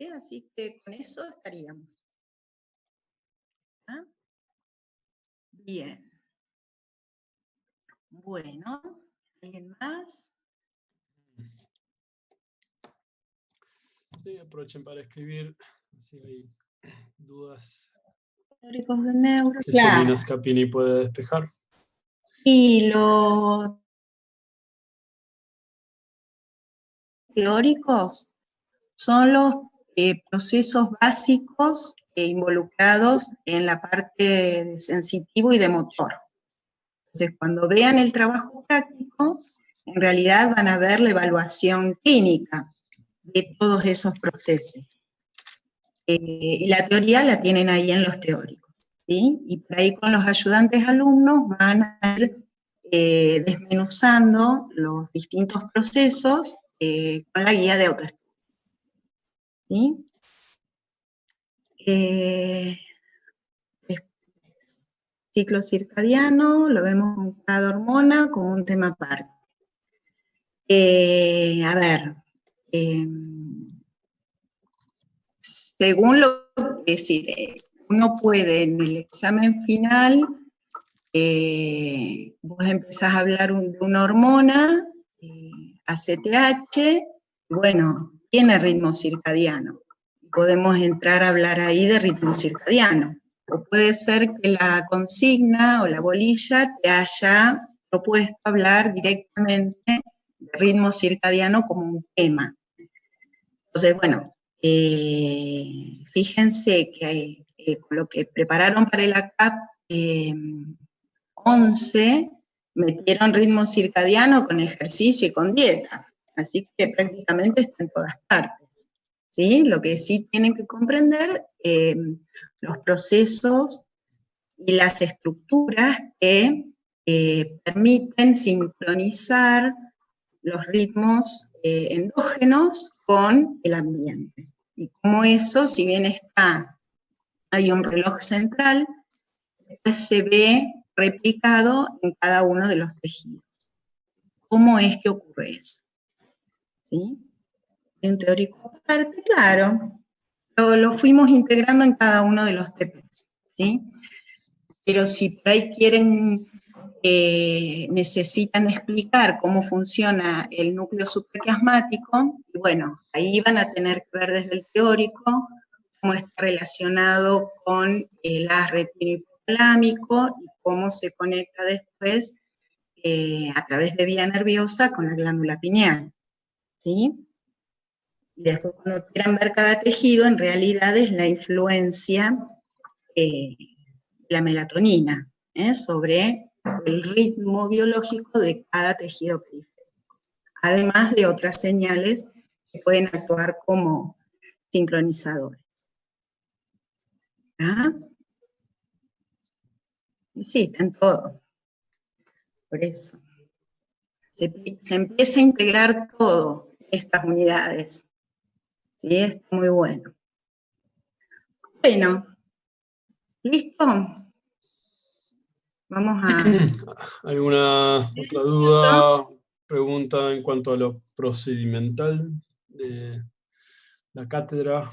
Así que con eso estaríamos. ¿Ah? Bien. Bueno, ¿alguien más? Sí, aprovechen para escribir, si hay dudas Teóricos de neuro, que claro. Celina Scapini puede despejar. Y los teóricos son los procesos básicos involucrados en la parte de sensitivo y de motor. Entonces, cuando vean el trabajo práctico, en realidad van a ver la evaluación clínica de todos esos procesos. Y la teoría la tienen ahí en los teóricos, ¿sí? Y por ahí con los ayudantes alumnos van a ir desmenuzando los distintos procesos con la guía de autoestudio, ¿sí? Ciclo circadiano, lo vemos con cada hormona como un tema aparte. A ver, según lo que decir, uno puede en el examen final, vos empezás a hablar de una hormona, ACTH, bueno, tiene ritmo circadiano. Podemos entrar a hablar ahí de ritmo circadiano. O puede ser que la consigna o la bolilla te haya propuesto hablar directamente de ritmo circadiano como un tema. Entonces, bueno, fíjense que con lo que prepararon para el ACAP 11, metieron ritmo circadiano con ejercicio y con dieta. Así que prácticamente está en todas partes, ¿sí? Lo que sí tienen que comprender los procesos y las estructuras que permiten sincronizar los ritmos endógenos con el ambiente. Y como eso, si bien hay un reloj central, después se ve replicado en cada uno de los tejidos. ¿Cómo es que ocurre eso? ¿Sí? En teórico aparte, claro, lo fuimos integrando en cada uno de los TPs, ¿sí? Pero si por ahí necesitan explicar cómo funciona el núcleo supraquiasmático, bueno, ahí van a tener que ver desde el teórico cómo está relacionado con el AS retinohipotalámico y cómo se conecta después a través de vía nerviosa con la glándula pineal, ¿sí? Y después cuando quieran ver cada tejido, en realidad es la influencia de la melatonina sobre el ritmo biológico de cada tejido periférico, además de otras señales que pueden actuar como sincronizadores. ¿Ah? Sí, está en todo. Por eso. Se empieza a integrar todo estas unidades. ¿Sí? Está muy bueno. Bueno, ¿listo? Vamos a... ¿Alguna otra duda, pregunta en cuanto a lo procedimental de la cátedra?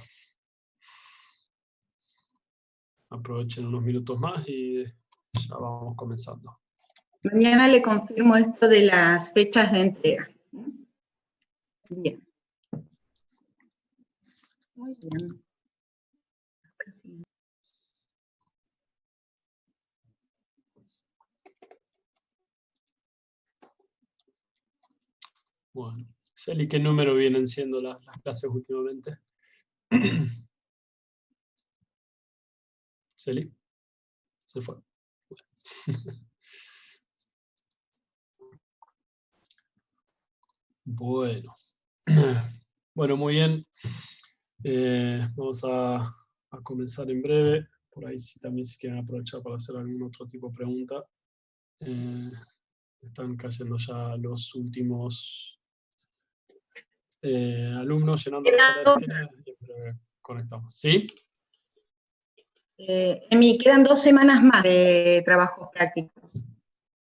Aprovechen unos minutos más y ya vamos comenzando. Mañana le confirmo esto de las fechas de entrega. Bien. Muy bien. Bueno, Celi, ¿qué número vienen siendo las clases últimamente? Celi, se fue. Bueno. Bueno, muy bien. Vamos a comenzar en breve. Por ahí sí, también si quieren aprovechar para hacer algún otro tipo de pregunta. Están cayendo ya los últimos alumnos llenando la sala de espera y en breve conectamos. ¿Sí? Emi, quedan 2 semanas más de trabajos prácticos.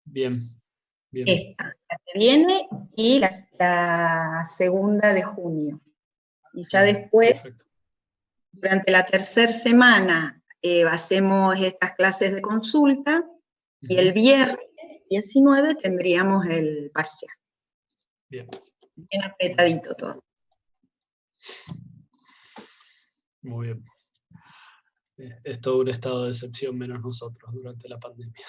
Bien, bien. Esta, la que viene, y la segunda de junio. Y ya después Perfecto. Durante la tercera semana hacemos estas clases de consulta y el viernes 19 tendríamos el parcial. Bien. Bien apretadito todo. Muy bien. Es todo un estado de excepción menos nosotros durante la pandemia.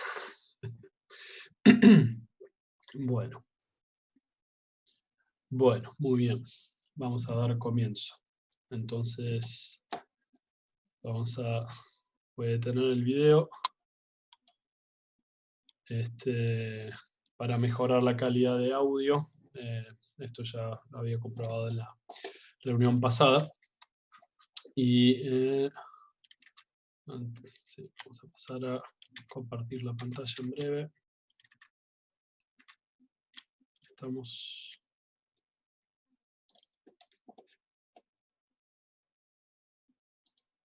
Bueno. Bueno, muy bien. Vamos a dar comienzo. Entonces, voy a detener el video para mejorar la calidad de audio. Esto ya lo había comprobado en la reunión pasada. Y sí, vamos a pasar a compartir la pantalla en breve. Estamos...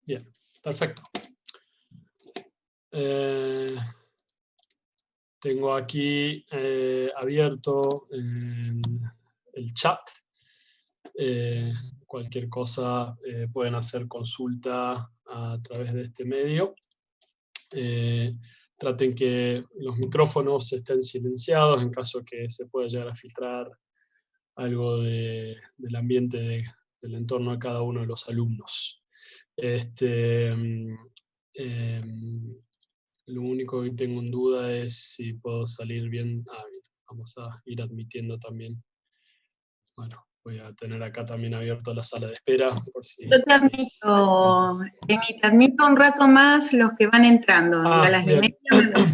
Bien, perfecto. Tengo aquí abierto el chat. Cualquier cosa pueden hacer consulta a través de este medio. Traten que los micrófonos estén silenciados en caso que se pueda llegar a filtrar algo del ambiente del entorno de cada uno de los alumnos. Lo único que tengo en duda es si puedo salir bien. Bien. Vamos a ir admitiendo también. Bueno, voy a tener acá también abierto la sala de espera. Por si... Yo te admito, Emi, te admito un rato más los que van entrando. Y a las bien. 1:30 me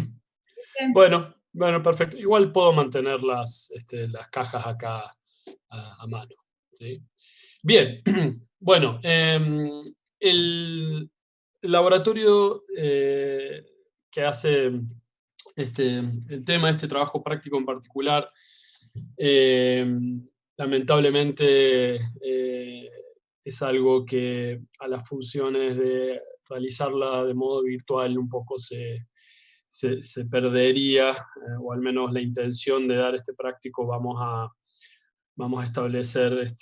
voy. Bueno, perfecto. Igual puedo mantener las cajas acá a mano. ¿Sí? Bien, bueno, el laboratorio que hace el tema de este trabajo práctico en particular, lamentablemente es algo que a las funciones de realizarla de modo virtual un poco se perdería, o al menos la intención de dar este práctico vamos a establecer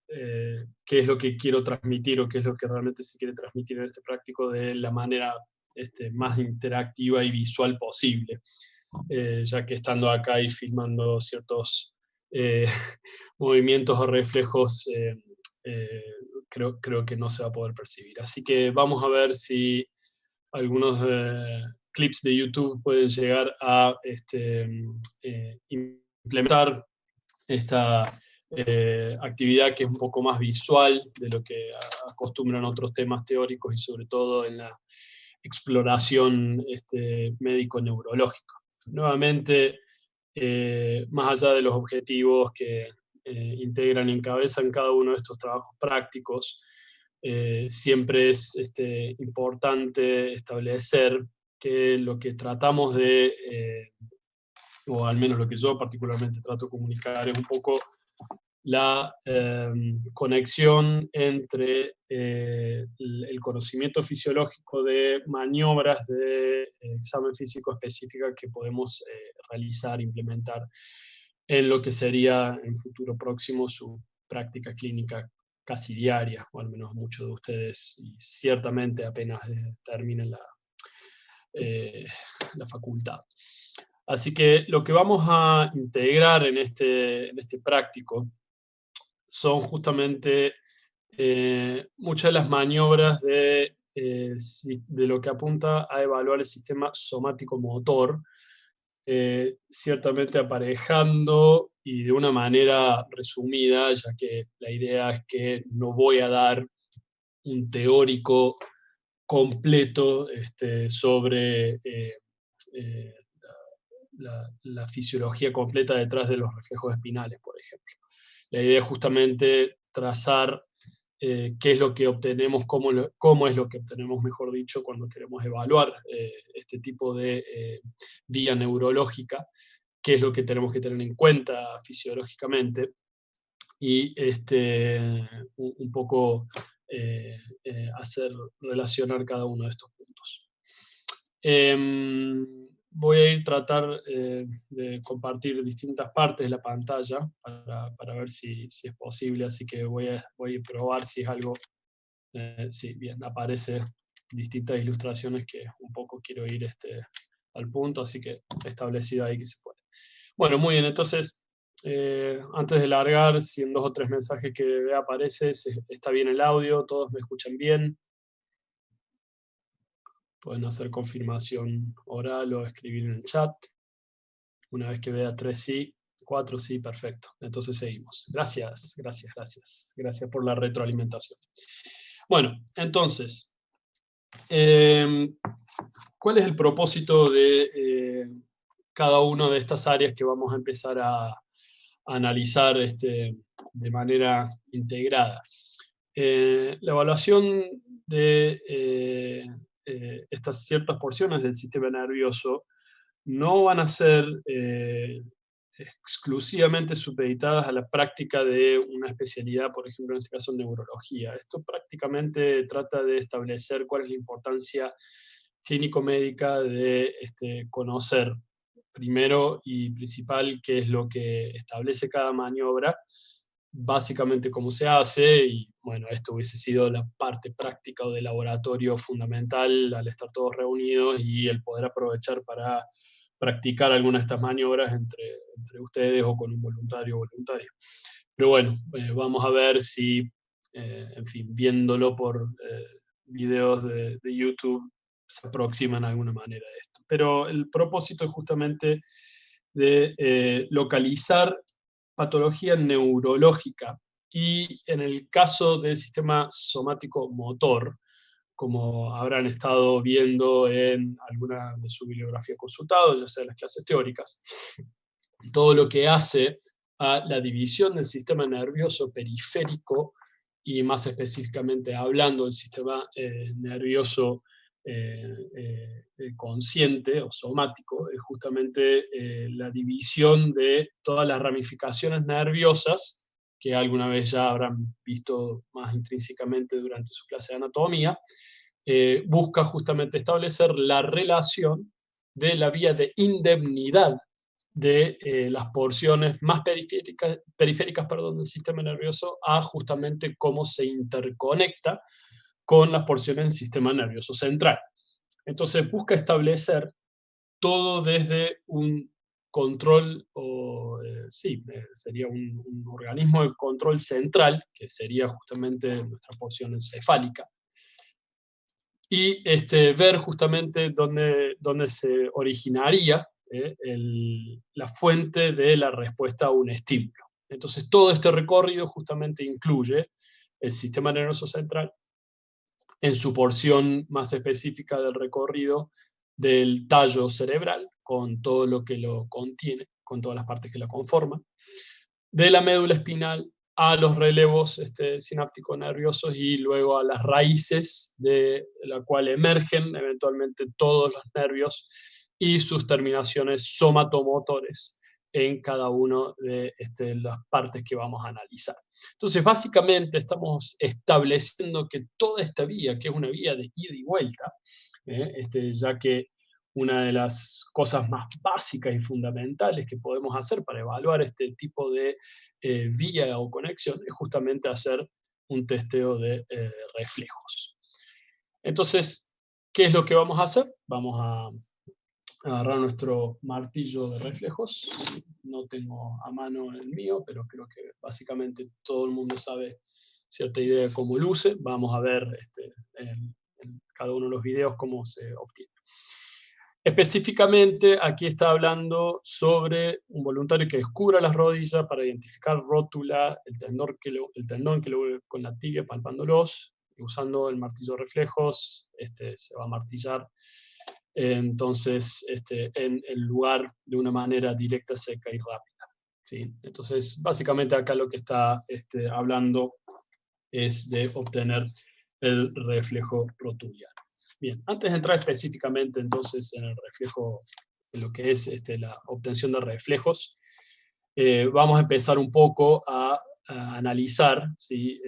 qué es lo que quiero transmitir o qué es lo que realmente se quiere transmitir en este práctico de la manera más interactiva y visual posible, ya que estando acá y filmando ciertos movimientos o reflejos, creo que no se va a poder percibir. Así que vamos a ver si algunos clips de YouTube pueden llegar a implementar esta actividad que es un poco más visual de lo que acostumbran otros temas teóricos y sobre todo en la exploración médico-neurológica. Nuevamente, más allá de los objetivos que integran y encabezan cada uno de estos trabajos prácticos, siempre es importante establecer que lo que tratamos o al menos lo que yo particularmente trato de comunicar, es un poco la conexión entre el conocimiento fisiológico de maniobras de examen físico específica que podemos realizar, implementar en lo que sería en futuro próximo su práctica clínica casi diaria, o al menos muchos de ustedes, y ciertamente apenas terminen la facultad. Así que lo que vamos a integrar en este práctico son justamente muchas de las maniobras de lo que apunta a evaluar el sistema somático-motor, ciertamente aparejando y de una manera resumida, ya que la idea es que no voy a dar un teórico completo sobre la fisiología completa detrás de los reflejos espinales, por ejemplo. La idea es justamente trazar qué es lo que obtenemos, cómo es lo que obtenemos, mejor dicho, cuando queremos evaluar este tipo de vía neurológica, qué es lo que tenemos que tener en cuenta fisiológicamente, y un poco hacer relacionar cada uno de estos puntos. Voy a tratar de compartir distintas partes de la pantalla para ver si es posible, así que voy a probar si es algo Sí, bien, aparece distintas ilustraciones que un poco quiero ir al punto, así que establecido ahí que se puede. Bueno, muy bien, entonces, antes de largar, si en 2 o 3 mensajes que vea aparece, está bien el audio, todos me escuchan bien. Pueden hacer confirmación oral o escribir en el chat. Una vez que vea 3 sí, 4 sí, perfecto. Entonces seguimos. Gracias, gracias, gracias. Gracias por la retroalimentación. Bueno, entonces, ¿cuál es el propósito de cada una de estas áreas que vamos a empezar a analizar de manera integrada? La evaluación de estas ciertas porciones del sistema nervioso no van a ser exclusivamente supeditadas a la práctica de una especialidad, por ejemplo, en este caso neurología. Esto prácticamente trata de establecer cuál es la importancia clínico-médica de conocer primero y principal qué es lo que establece cada maniobra, básicamente cómo se hace, y bueno, esto hubiese sido la parte práctica o de laboratorio fundamental al estar todos reunidos y el poder aprovechar para practicar alguna de estas maniobras entre ustedes o con un voluntario o voluntaria. Pero bueno, vamos a ver si, en fin, viéndolo por videos de YouTube, se aproximan de alguna manera a esto. Pero el propósito es justamente de localizar patología neurológica y en el caso del sistema somático motor, como habrán estado viendo en alguna de su bibliografía consultado, ya sea en las clases teóricas, todo lo que hace a la división del sistema nervioso periférico y más específicamente hablando del sistema nervioso consciente o somático, es justamente la división de todas las ramificaciones nerviosas que alguna vez ya habrán visto más intrínsecamente durante su clase de anatomía, busca justamente establecer la relación de la vía de indemnidad de las porciones más periféricas del sistema nervioso a justamente cómo se interconecta con las porciones del sistema nervioso central. Entonces busca establecer todo desde un control, sería un organismo de control central, que sería justamente nuestra porción encefálica, y ver justamente dónde se originaría la fuente de la respuesta a un estímulo. Entonces, todo este recorrido justamente incluye el sistema nervioso central en su porción más específica del recorrido del tallo cerebral, con todo lo que lo contiene, con todas las partes que lo conforman, de la médula espinal a los relevos sinápticos nerviosos y luego a las raíces de la cual emergen eventualmente todos los nervios y sus terminaciones somatomotores en cada una de las partes que vamos a analizar. Entonces, básicamente estamos estableciendo que toda esta vía, que es una vía de ida y vuelta, ya que una de las cosas más básicas y fundamentales que podemos hacer para evaluar este tipo de vía o conexión es justamente hacer un testeo de reflejos. Entonces, ¿qué es lo que vamos a hacer? Vamos a agarrar nuestro martillo de reflejos. No tengo a mano el mío, pero creo que básicamente todo el mundo sabe cierta idea de cómo luce. Vamos a ver en cada uno de los videos cómo se obtiene. Específicamente, aquí está hablando sobre un voluntario que descubra las rodillas para identificar rótula, el tendón que lo ve con la tibia palpándolos, y usando el martillo de reflejos, se va a martillar entonces en el lugar de una manera directa, seca y rápida. ¿Sí? Entonces, básicamente acá lo que está hablando es de obtener el reflejo rotuliano. Bien, antes de entrar específicamente entonces en el reflejo, en lo que es la obtención de reflejos, vamos a empezar un poco a analizar, ¿sí?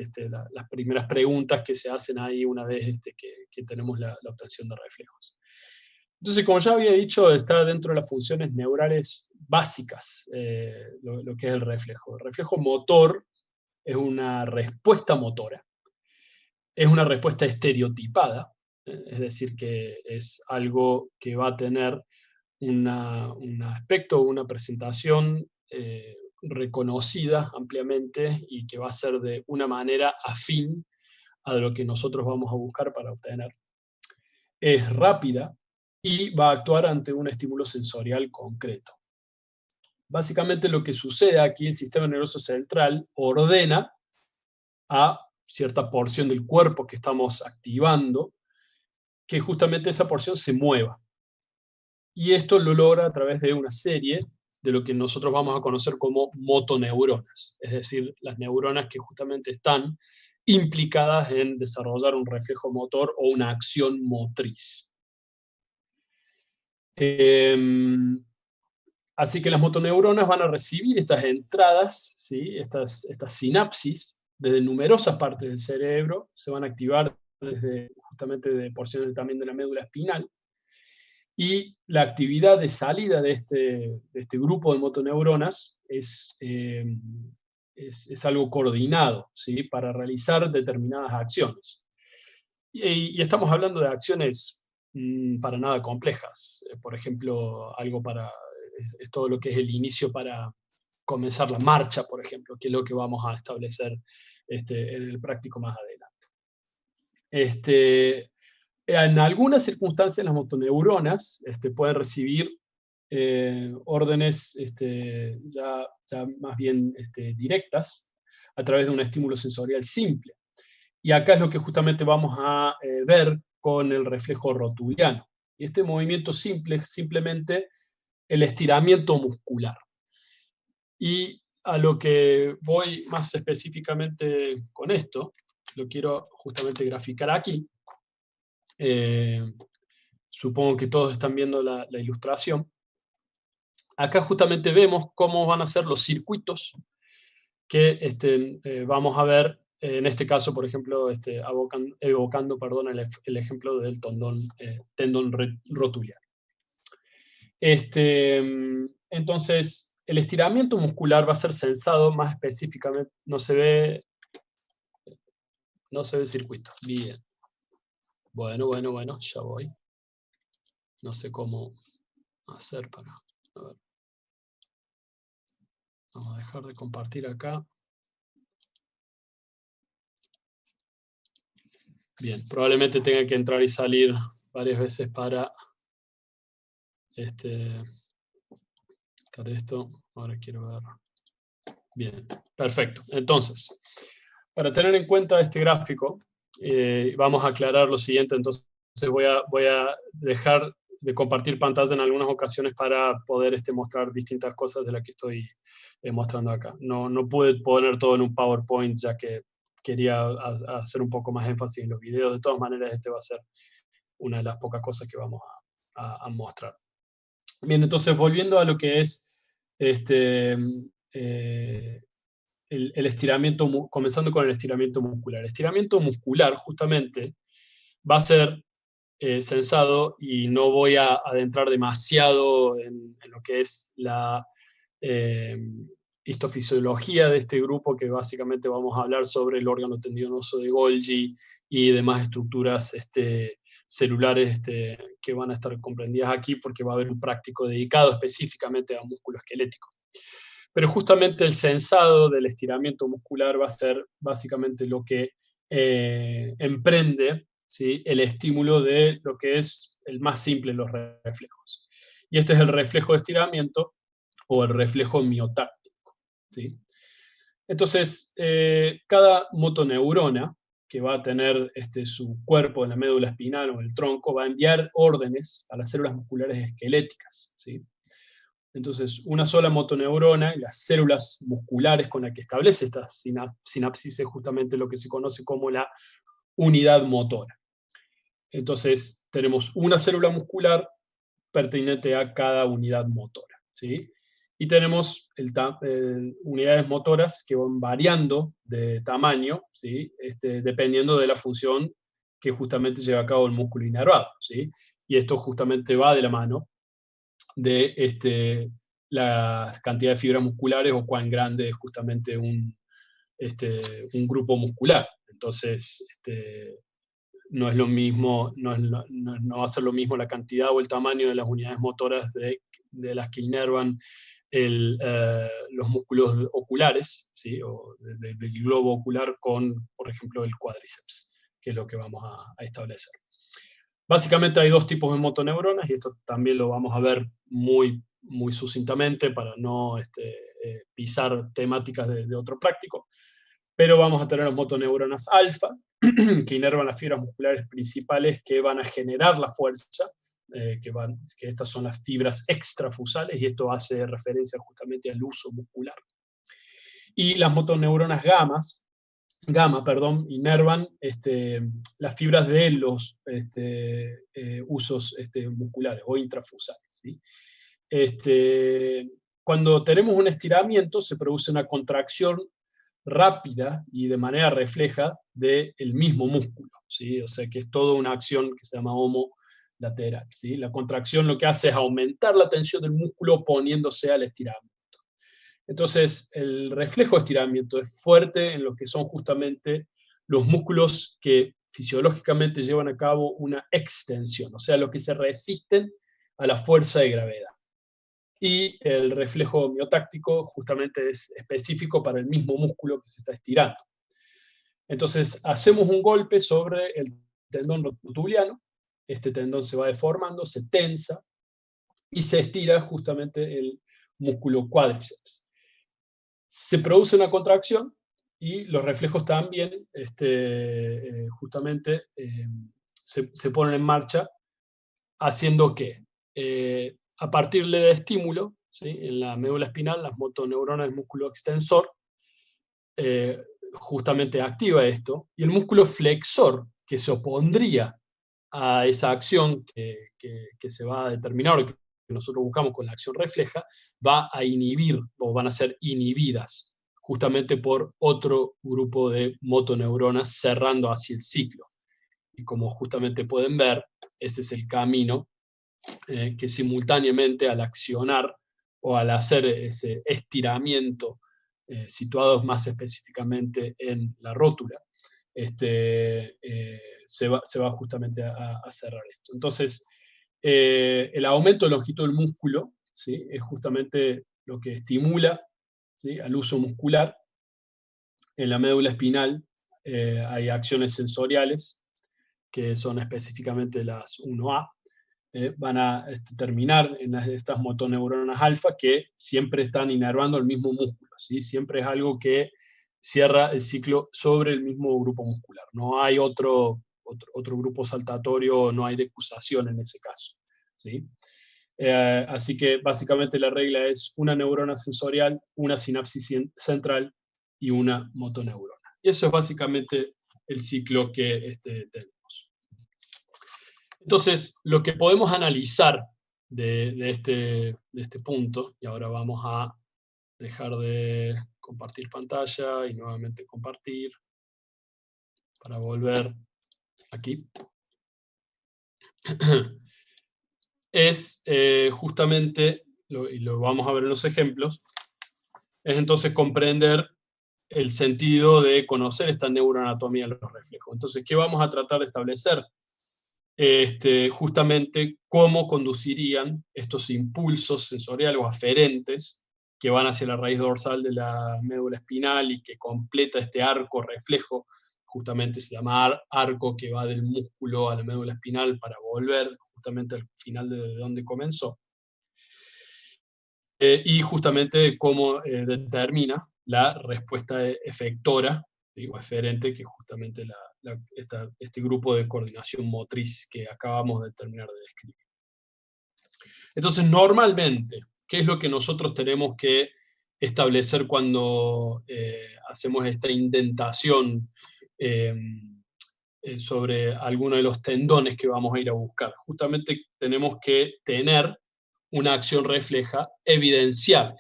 Las primeras preguntas que se hacen ahí una vez que tenemos la obtención de reflejos. Entonces, como ya había dicho, está dentro de las funciones neurales básicas lo que es el reflejo. El reflejo motor es una respuesta motora es una respuesta estereotipada, es decir, que es algo que va a tener un aspecto, una presentación reconocida ampliamente y que va a ser de una manera afín a lo que nosotros vamos a buscar para obtener. Es rápida y va a actuar ante un estímulo sensorial concreto. Básicamente lo que sucede aquí, el sistema nervioso central ordena a cierta porción del cuerpo que estamos activando que justamente esa porción se mueva. Y esto lo logra a través de una serie de lo que nosotros vamos a conocer como motoneuronas, es decir, las neuronas que justamente están implicadas en desarrollar un reflejo motor o una acción motriz. Así que las motoneuronas van a recibir estas entradas, ¿sí? estas sinapsis, desde numerosas partes del cerebro, se van a activar desde justamente de porciones también de la médula espinal, y la actividad de salida de este grupo de motoneuronas es algo coordinado, ¿sí? Para realizar determinadas acciones. Y estamos hablando de acciones para nada complejas. Por ejemplo, es todo lo que es el inicio para comenzar la marcha, por ejemplo, que es lo que vamos a establecer en el práctico más adelante. En algunas circunstancias las motoneuronas pueden recibir órdenes ya más bien directas a través de un estímulo sensorial simple. Y acá es lo que justamente vamos a ver con el reflejo rotuliano. Y este movimiento simple es simplemente el estiramiento muscular. Y a lo que voy más específicamente con esto, lo quiero justamente graficar aquí. Supongo que todos están viendo la ilustración. Acá justamente vemos cómo van a ser los circuitos que vamos a ver, en este caso, por ejemplo, evocando el ejemplo del tendón rotuliano. Entonces, el estiramiento muscular va a ser sensado más específicamente. No se ve el circuito. Bien. Bueno, ya voy. No sé cómo hacer para... A ver. Vamos a dejar de compartir acá. Bien, probablemente tenga que entrar y salir varias veces para esto. Ahora quiero ver. Bien, perfecto. Entonces, para tener en cuenta este gráfico, vamos a aclarar lo siguiente. Entonces voy a dejar de compartir pantalla en algunas ocasiones para poder mostrar distintas cosas de las que estoy mostrando acá. No pude poner todo en un PowerPoint, ya que quería hacer un poco más énfasis en los videos. De todas maneras, va a ser una de las pocas cosas que vamos a mostrar. Bien, entonces volviendo a lo que es el estiramiento, comenzando con el estiramiento muscular. El estiramiento muscular justamente va a ser sensado, y no voy a adentrar demasiado en lo que es la histofisiología de este grupo, que básicamente vamos a hablar sobre el órgano tendinoso de Golgi y demás estructuras celulares que van a estar comprendidas aquí, porque va a haber un práctico dedicado específicamente a músculo esquelético. Pero justamente el sensado del estiramiento muscular va a ser básicamente lo que emprende, ¿sí?, el estímulo de lo que es el más simple en los reflejos. Y este es el reflejo de estiramiento o el reflejo miotáctico, ¿sí? Entonces, cada motoneurona que va a tener su cuerpo en la médula espinal o en el tronco va a enviar órdenes a las células musculares esqueléticas, ¿sí? Entonces, una sola motoneurona y las células musculares con las que establece esta sinapsis es justamente lo que se conoce como la unidad motora. Entonces, tenemos una célula muscular pertinente a cada unidad motora, ¿sí? Y tenemos unidades motoras que van variando de tamaño, ¿sí?, dependiendo de la función que justamente lleva a cabo el músculo inervado, ¿sí? Y esto justamente va de la mano de la cantidad de fibras musculares o cuán grande es justamente un grupo muscular. Entonces, no es lo mismo, no va a ser lo mismo la cantidad o el tamaño de las unidades motoras de las que inervan los músculos oculares, ¿sí? O del globo ocular con, por ejemplo, el cuádriceps, que es lo que vamos a establecer. Básicamente hay dos tipos de motoneuronas, y esto también lo vamos a ver muy, muy sucintamente para no pisar temáticas de otro práctico. Pero vamos a tener las motoneuronas alfa, que inervan las fibras musculares principales que van a generar la fuerza, que estas son las fibras extrafusales, y esto hace referencia justamente al uso muscular. Y las motoneuronas gamma, inervan las fibras de los usos musculares o intrafusales, ¿sí? Cuando tenemos un estiramiento, se produce una contracción rápida y de manera refleja del mismo músculo, ¿sí? O sea que es toda una acción que se llama homolateral, ¿sí? La contracción lo que hace es aumentar la tensión del músculo oponiéndose al estiramiento. Entonces, el reflejo de estiramiento es fuerte en lo que son justamente los músculos que fisiológicamente llevan a cabo una extensión, o sea, los que se resisten a la fuerza de gravedad. Y el reflejo miotáctico justamente es específico para el mismo músculo que se está estirando. Entonces, hacemos un golpe sobre el tendón rotuliano, este tendón se va deformando, se tensa y se estira justamente el músculo cuádriceps. Se produce una contracción y los reflejos también justamente se ponen en marcha, haciendo que a partir del estímulo, ¿sí? En la médula espinal, las motoneuronas del músculo extensor justamente activa esto, y el músculo flexor, que se opondría a esa acción que se va a determinar, o que nosotros buscamos con la acción refleja, va a inhibir, o van a ser inhibidas, justamente por otro grupo de motoneuronas cerrando hacia el ciclo. Y como justamente pueden ver, ese es el camino que simultáneamente al accionar o al hacer ese estiramiento, situados más específicamente en la rótula, se va justamente a cerrar esto. Entonces, el aumento de longitud del músculo, ¿sí? Es justamente lo que estimula, ¿sí? Al uso muscular. En la médula espinal hay acciones sensoriales, que son específicamente las 1A, van a terminar en estas motoneuronas alfa, que siempre están inervando el mismo músculo, ¿sí? Siempre es algo que cierra el ciclo sobre el mismo grupo muscular. No hay otro grupo saltatorio, no hay decusación en ese caso, ¿sí? Así que básicamente la regla es una neurona sensorial, una sinapsis central y una motoneurona. Y eso es básicamente el ciclo que tenemos. Entonces, lo que podemos analizar de este punto, y ahora vamos a dejar de compartir pantalla y nuevamente compartir para volver aquí, es justamente, y lo vamos a ver en los ejemplos, es entonces comprender el sentido de conocer esta neuroanatomía de los reflejos. Entonces, ¿qué vamos a tratar de establecer? Justamente cómo conducirían estos impulsos sensoriales o aferentes que van hacia la raíz dorsal de la médula espinal y que completa este arco reflejo, justamente se llama arco, que va del músculo a la médula espinal para volver justamente al final de donde comenzó. Y justamente cómo determina la respuesta efectora, digo, eferente, que es justamente este grupo de coordinación motriz que acabamos de terminar de describir. Entonces, normalmente, ¿qué es lo que nosotros tenemos que establecer cuando hacemos esta indentación sobre alguno de los tendones que vamos a ir a buscar? Justamente tenemos que tener una acción refleja evidenciable.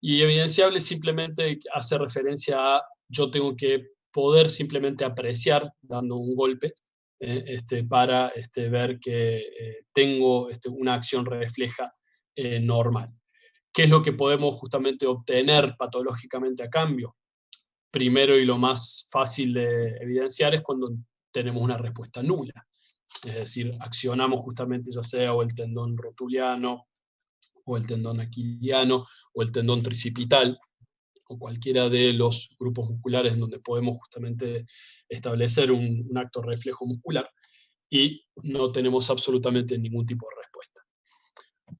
Y evidenciable simplemente hace referencia a yo tengo que poder simplemente apreciar dando un golpe para ver que tengo una acción refleja normal. ¿Qué es lo que podemos justamente obtener patológicamente a cambio? primero y lo más fácil de evidenciar es cuando tenemos una respuesta nula. Es decir, accionamos justamente ya sea o el tendón rotuliano, o el tendón aquiliano, o el tendón tricipital, o cualquiera de los grupos musculares en donde podemos justamente establecer un acto reflejo muscular, y no tenemos absolutamente ningún tipo de respuesta.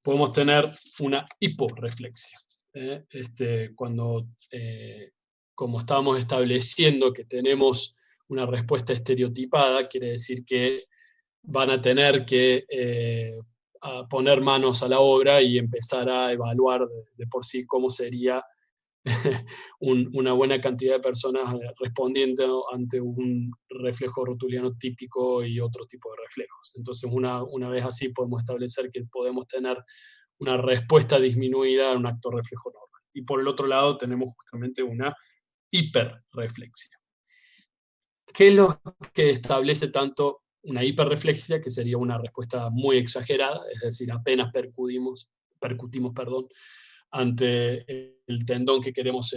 Podemos tener una hiporreflexia. Como estábamos estableciendo que tenemos una respuesta estereotipada, quiere decir que van a tener que a poner manos a la obra y empezar a evaluar de por sí cómo sería una buena cantidad de personas respondiendo ante un reflejo rotuliano típico y otro tipo de reflejos. Entonces, una vez así podemos establecer que podemos tener una respuesta disminuida a un acto reflejo normal. Y por el otro lado tenemos justamente una hiperreflexia. ¿Qué es lo que establece tanto una hiperreflexia, que sería una respuesta muy exagerada, es decir, apenas percutimos, ante el tendón que queremos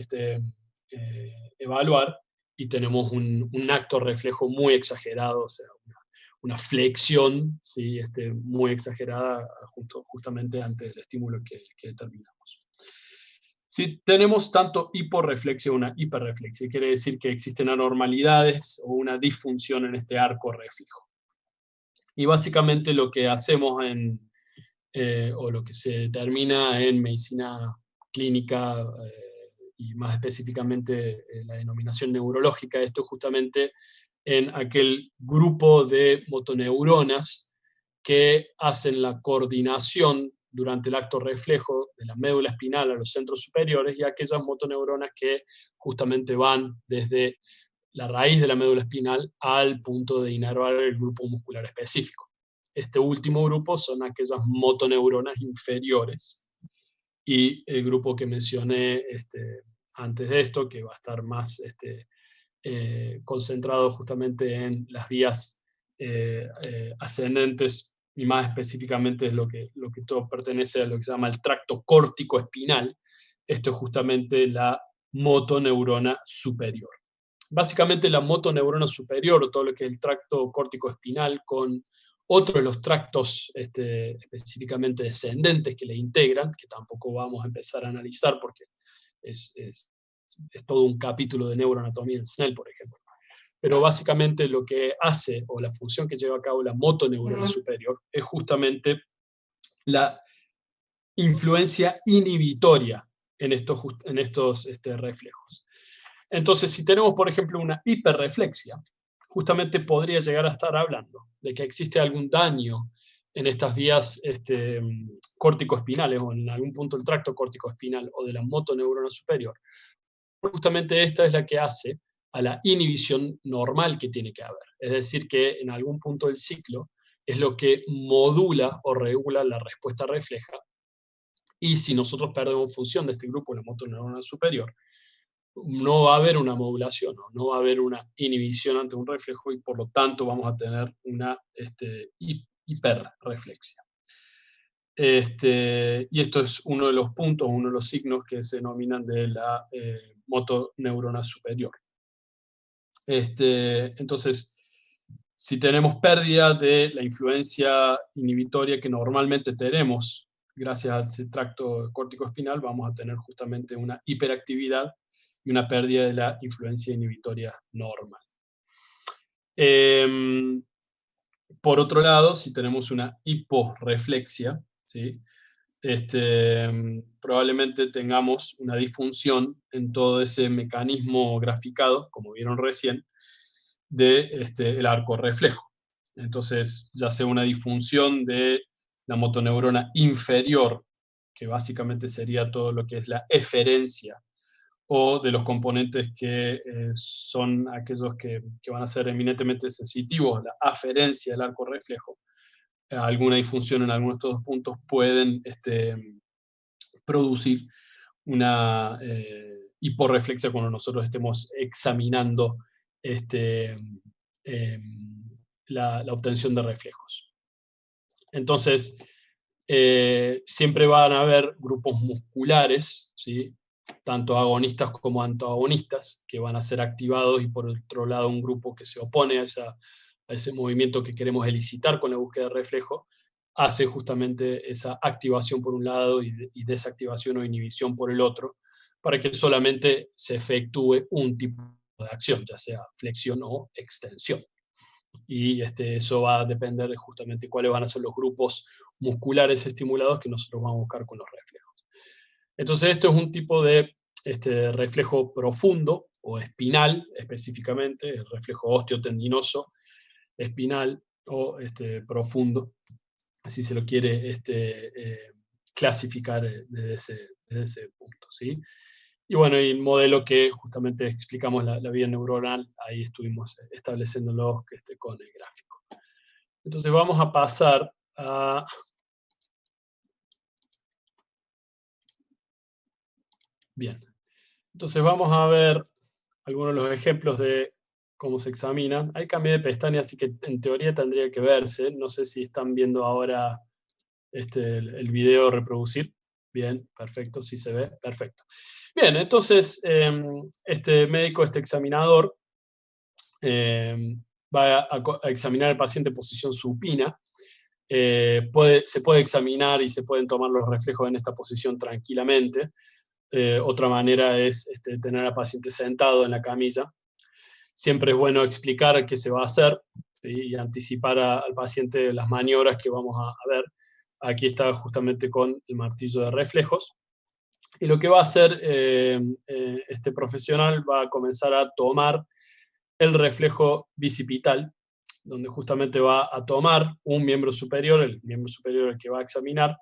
evaluar, y tenemos un acto reflejo muy exagerado, o sea, una flexión, ¿sí? Muy exagerada justamente ante el estímulo que determinamos. Si tenemos tanto hiporreflexia como una hiperreflexia, quiere decir que existen anormalidades o una disfunción en este arco reflejo. Y básicamente lo que hacemos o lo que se determina en medicina clínica, y más específicamente la denominación neurológica, esto justamente en aquel grupo de motoneuronas que hacen la coordinación durante el acto reflejo de la médula espinal a los centros superiores, y aquellas motoneuronas que justamente van desde la raíz de la médula espinal al punto de inervar el grupo muscular específico. Este último grupo son aquellas motoneuronas inferiores, y el grupo que mencioné antes de esto, que va a estar más concentrado justamente en las vías ascendentes, y más específicamente es lo que todo pertenece a lo que se llama el tracto córtico espinal. Esto es justamente la motoneurona superior. Básicamente la motoneurona superior, o todo lo que es el tracto córtico espinal, con otros de los tractos específicamente descendentes que le integran, que tampoco vamos a empezar a analizar porque es todo un capítulo de neuroanatomía en Snell, por ejemplo. Pero básicamente lo que hace, o la función que lleva a cabo la motoneurona superior, es justamente la influencia inhibitoria en estos reflejos. Entonces, si tenemos, por ejemplo, una hiperreflexia, justamente podría llegar a estar hablando de que existe algún daño en estas vías córtico-espinales, o en algún punto del tracto córtico-espinal o de la motoneurona superior. Justamente esta es la que hace a la inhibición normal que tiene que haber. Es decir, que en algún punto del ciclo es lo que modula o regula la respuesta refleja, y si nosotros perdemos función de este grupo, la motoneurona superior, no va a haber una modulación, no va a haber una inhibición ante un reflejo, y por lo tanto vamos a tener una hiperreflexia. Y esto es uno de los puntos, uno de los signos que se denominan de la motoneurona superior. Entonces, si tenemos pérdida de la influencia inhibitoria que normalmente tenemos gracias a este tracto córtico-espinal, vamos a tener justamente una hiperactividad y una pérdida de la influencia inhibitoria normal. Por otro lado, si tenemos una hiporreflexia, ¿sí? Probablemente tengamos una disfunción en todo ese mecanismo graficado, como vieron recién, el arco reflejo. Entonces, ya sea una disfunción de la motoneurona inferior, que básicamente sería todo lo que es la eferencia, o de los componentes que son aquellos que van a ser eminentemente sensitivos, la aferencia del arco reflejo. Alguna disfunción en algunos de estos dos puntos pueden producir una hiporreflexia cuando nosotros estemos examinando la obtención de reflejos. Entonces, siempre van a haber grupos musculares, ¿sí?, tanto agonistas como antagonistas, que van a ser activados, y por otro lado un grupo que se opone a ese movimiento que queremos elicitar con la búsqueda de reflejo, hace justamente esa activación por un lado y desactivación o inhibición por el otro, para que solamente se efectúe un tipo de acción, ya sea flexión o extensión. Y eso va a depender justamente de cuáles van a ser los grupos musculares estimulados que nosotros vamos a buscar con los reflejos. Entonces esto es un tipo de reflejo profundo o espinal específicamente, el reflejo osteotendinoso espinal o profundo, así se lo quiere clasificar desde ese punto, ¿sí? Y bueno, y el modelo que justamente explicamos la vía neuronal, ahí estuvimos estableciéndolo con el gráfico. Entonces vamos a pasar a... Bien, entonces vamos a ver algunos de los ejemplos de cómo se examinan. Ahí cambié de pestaña, así que en teoría tendría que verse. No sé si están viendo ahora el video reproducir. Bien, perfecto, sí se ve, perfecto. Bien, entonces este médico, este examinador, va a examinar al paciente en posición supina. Se puede examinar y se pueden tomar los reflejos en esta posición tranquilamente. Otra manera es tener al paciente sentado en la camilla. Siempre es bueno explicar qué se va a hacer, ¿sí? Y anticipar al paciente las maniobras que vamos a ver. Aquí está justamente con el martillo de reflejos. Y lo que va a hacer este profesional va a comenzar a tomar el reflejo bicipital, donde justamente va a tomar un miembro superior, el miembro superior el que va a examinar.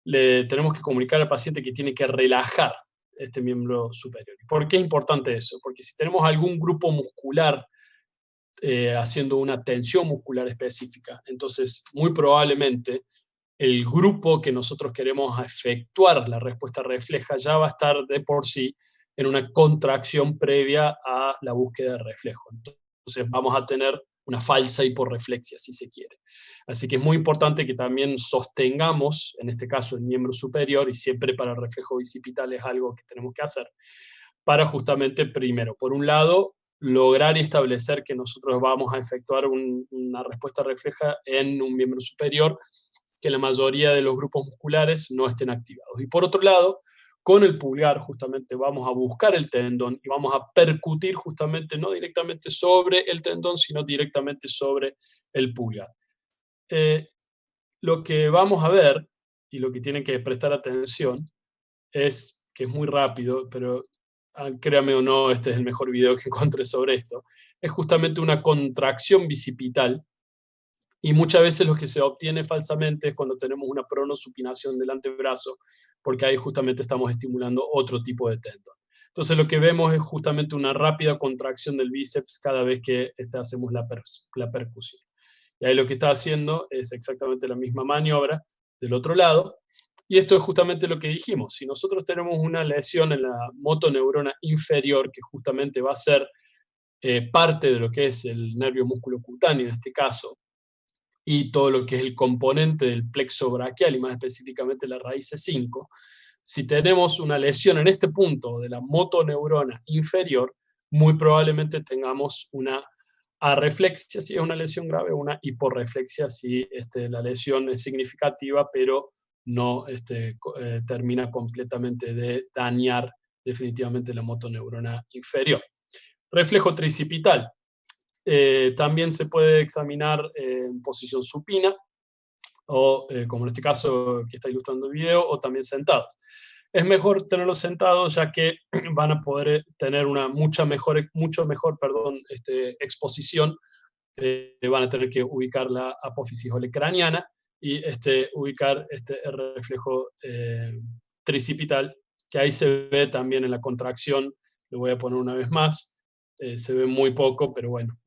Le tenemos que comunicar al paciente que tiene que relajar este miembro superior. ¿Por qué es importante eso? Porque si tenemos algún grupo muscular haciendo una tensión muscular específica, entonces muy probablemente el grupo que nosotros queremos efectuar la respuesta refleja ya va a estar de por sí en una contracción previa a la búsqueda de reflejo. Entonces vamos a tener una falsa hiporreflexia, si se quiere. Así que es muy importante que también sostengamos, en este caso, el miembro superior, y siempre para el reflejo bicipital es algo que tenemos que hacer, para justamente, primero, por un lado, lograr y establecer que nosotros vamos a efectuar una respuesta refleja en un miembro superior, que la mayoría de los grupos musculares no estén activados. Y por otro lado, con el pulgar justamente vamos a buscar el tendón y vamos a percutir justamente, no directamente sobre el tendón, sino directamente sobre el pulgar. Lo que vamos a ver, y lo que tienen que prestar atención, es que es muy rápido, pero créame o no, este es el mejor video que encontré sobre esto, es justamente una contracción bicipital. Y muchas veces lo que se obtiene falsamente es cuando tenemos una pronosupinación del antebrazo, porque ahí justamente estamos estimulando otro tipo de tendón. Entonces lo que vemos es justamente una rápida contracción del bíceps cada vez que hacemos la percusión. Y ahí lo que está haciendo es exactamente la misma maniobra del otro lado. Y esto es justamente lo que dijimos. Si nosotros tenemos una lesión en la motoneurona inferior, que justamente va a ser parte de lo que es el nervio musculocutáneo en este caso, y todo lo que es el componente del plexo braquial y más específicamente la raíz C5, si tenemos una lesión en este punto de la motoneurona inferior, muy probablemente tengamos una arreflexia si es una lesión grave, o una hiporreflexia si la lesión es significativa, pero no termina completamente de dañar definitivamente la motoneurona inferior. Reflejo tricipital. También se puede examinar en posición supina, o como en este caso que está ilustrando el video, o también sentados. Es mejor tenerlos sentados, ya que van a poder tener una mucho mejor exposición. Van a tener que ubicar la apófisis olecraniana y ubicar el reflejo tricipital, que ahí se ve también en la contracción. Lo voy a poner una vez más. Se ve muy poco, pero bueno,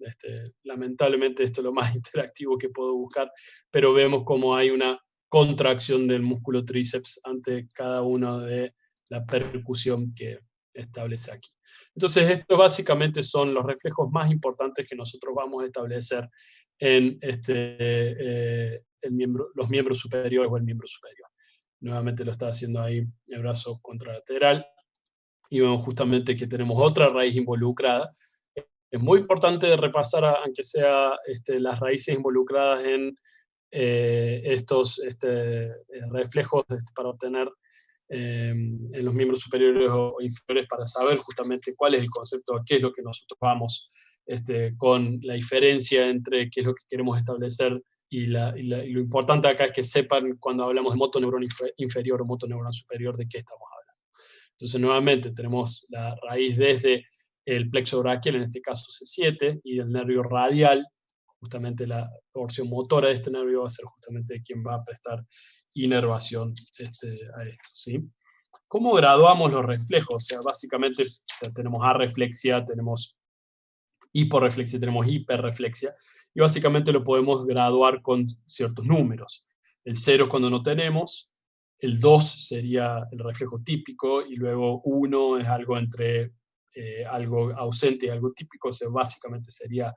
lamentablemente esto es lo más interactivo que puedo buscar, pero vemos como hay una contracción del músculo tríceps ante cada una de la percusión que establece aquí. Entonces, estos básicamente son los reflejos más importantes que nosotros vamos a establecer en los miembros superiores o el miembro superior. Nuevamente lo está haciendo ahí el brazo contralateral. y vemos justamente que tenemos otra raíz involucrada. Es muy importante repasar, aunque sea las raíces involucradas en estos reflejos para obtener en los miembros superiores o inferiores, para saber justamente cuál es el concepto, qué es lo que nosotros vamos con la diferencia entre qué es lo que queremos establecer y lo importante acá es que sepan cuando hablamos de motoneurona inferior o motoneurona superior de qué estamos hablando. Entonces, nuevamente, tenemos la raíz desde el plexo braquial, en este caso C7, y el nervio radial, justamente la porción motora de este nervio va a ser justamente quien va a prestar inervación a esto, ¿sí? ¿Cómo graduamos los reflejos? O sea, básicamente tenemos arreflexia, tenemos hiporreflexia, tenemos hiperreflexia, y básicamente lo podemos graduar con ciertos números. El 0 es cuando no tenemos, el 2 sería el reflejo típico, y luego 1 es algo entre algo ausente y algo típico, o sea, básicamente sería